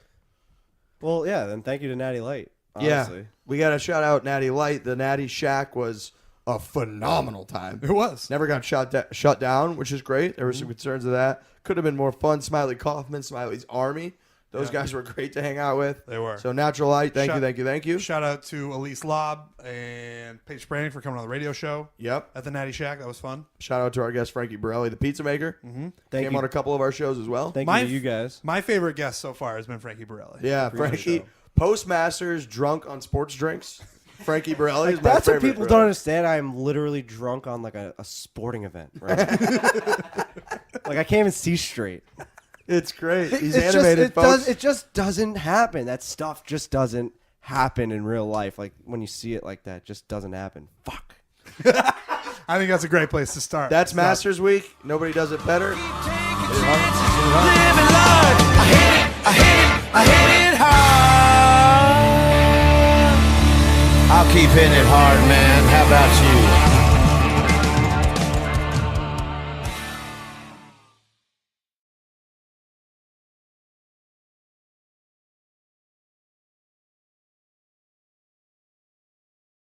Well, yeah. Then thank you to Natty Light. Honestly. Yeah, we got to shout out Natty Light. The Natty Shack was a phenomenal time. It was. Never got shut down, which is great. There were some concerns of that. Could have been more fun. Smiley Kaufman, Smiley's Army. Those guys were great to hang out with. They were. So Natural Light, thank you. Shout out to Elise Lobb and Paige Branning for coming on the radio show Yep. at the Natty Shack. That was fun. Shout out to our guest Frankie Borrelli, the pizza maker. Thank Came you. on a couple of our shows as well. Thank My- you to you guys. My favorite guest so far has been Frankie Borrelli. Yeah, Frankie. Postmasters drunk on sports drinks. Frankie Borrelli is my That's what favorite, people bro. don't understand. I am literally drunk on like a sporting event. Right? Like I can't even see straight. It's great. He's It's animated, folks. it just doesn't happen. That stuff just doesn't happen in real life. Like when you see it like that, it just doesn't happen. Fuck. I think that's a great place to start. That's Masters Week. Nobody does it better. Living large, I hit it hard. I'll keep hitting it hard, man. How about you?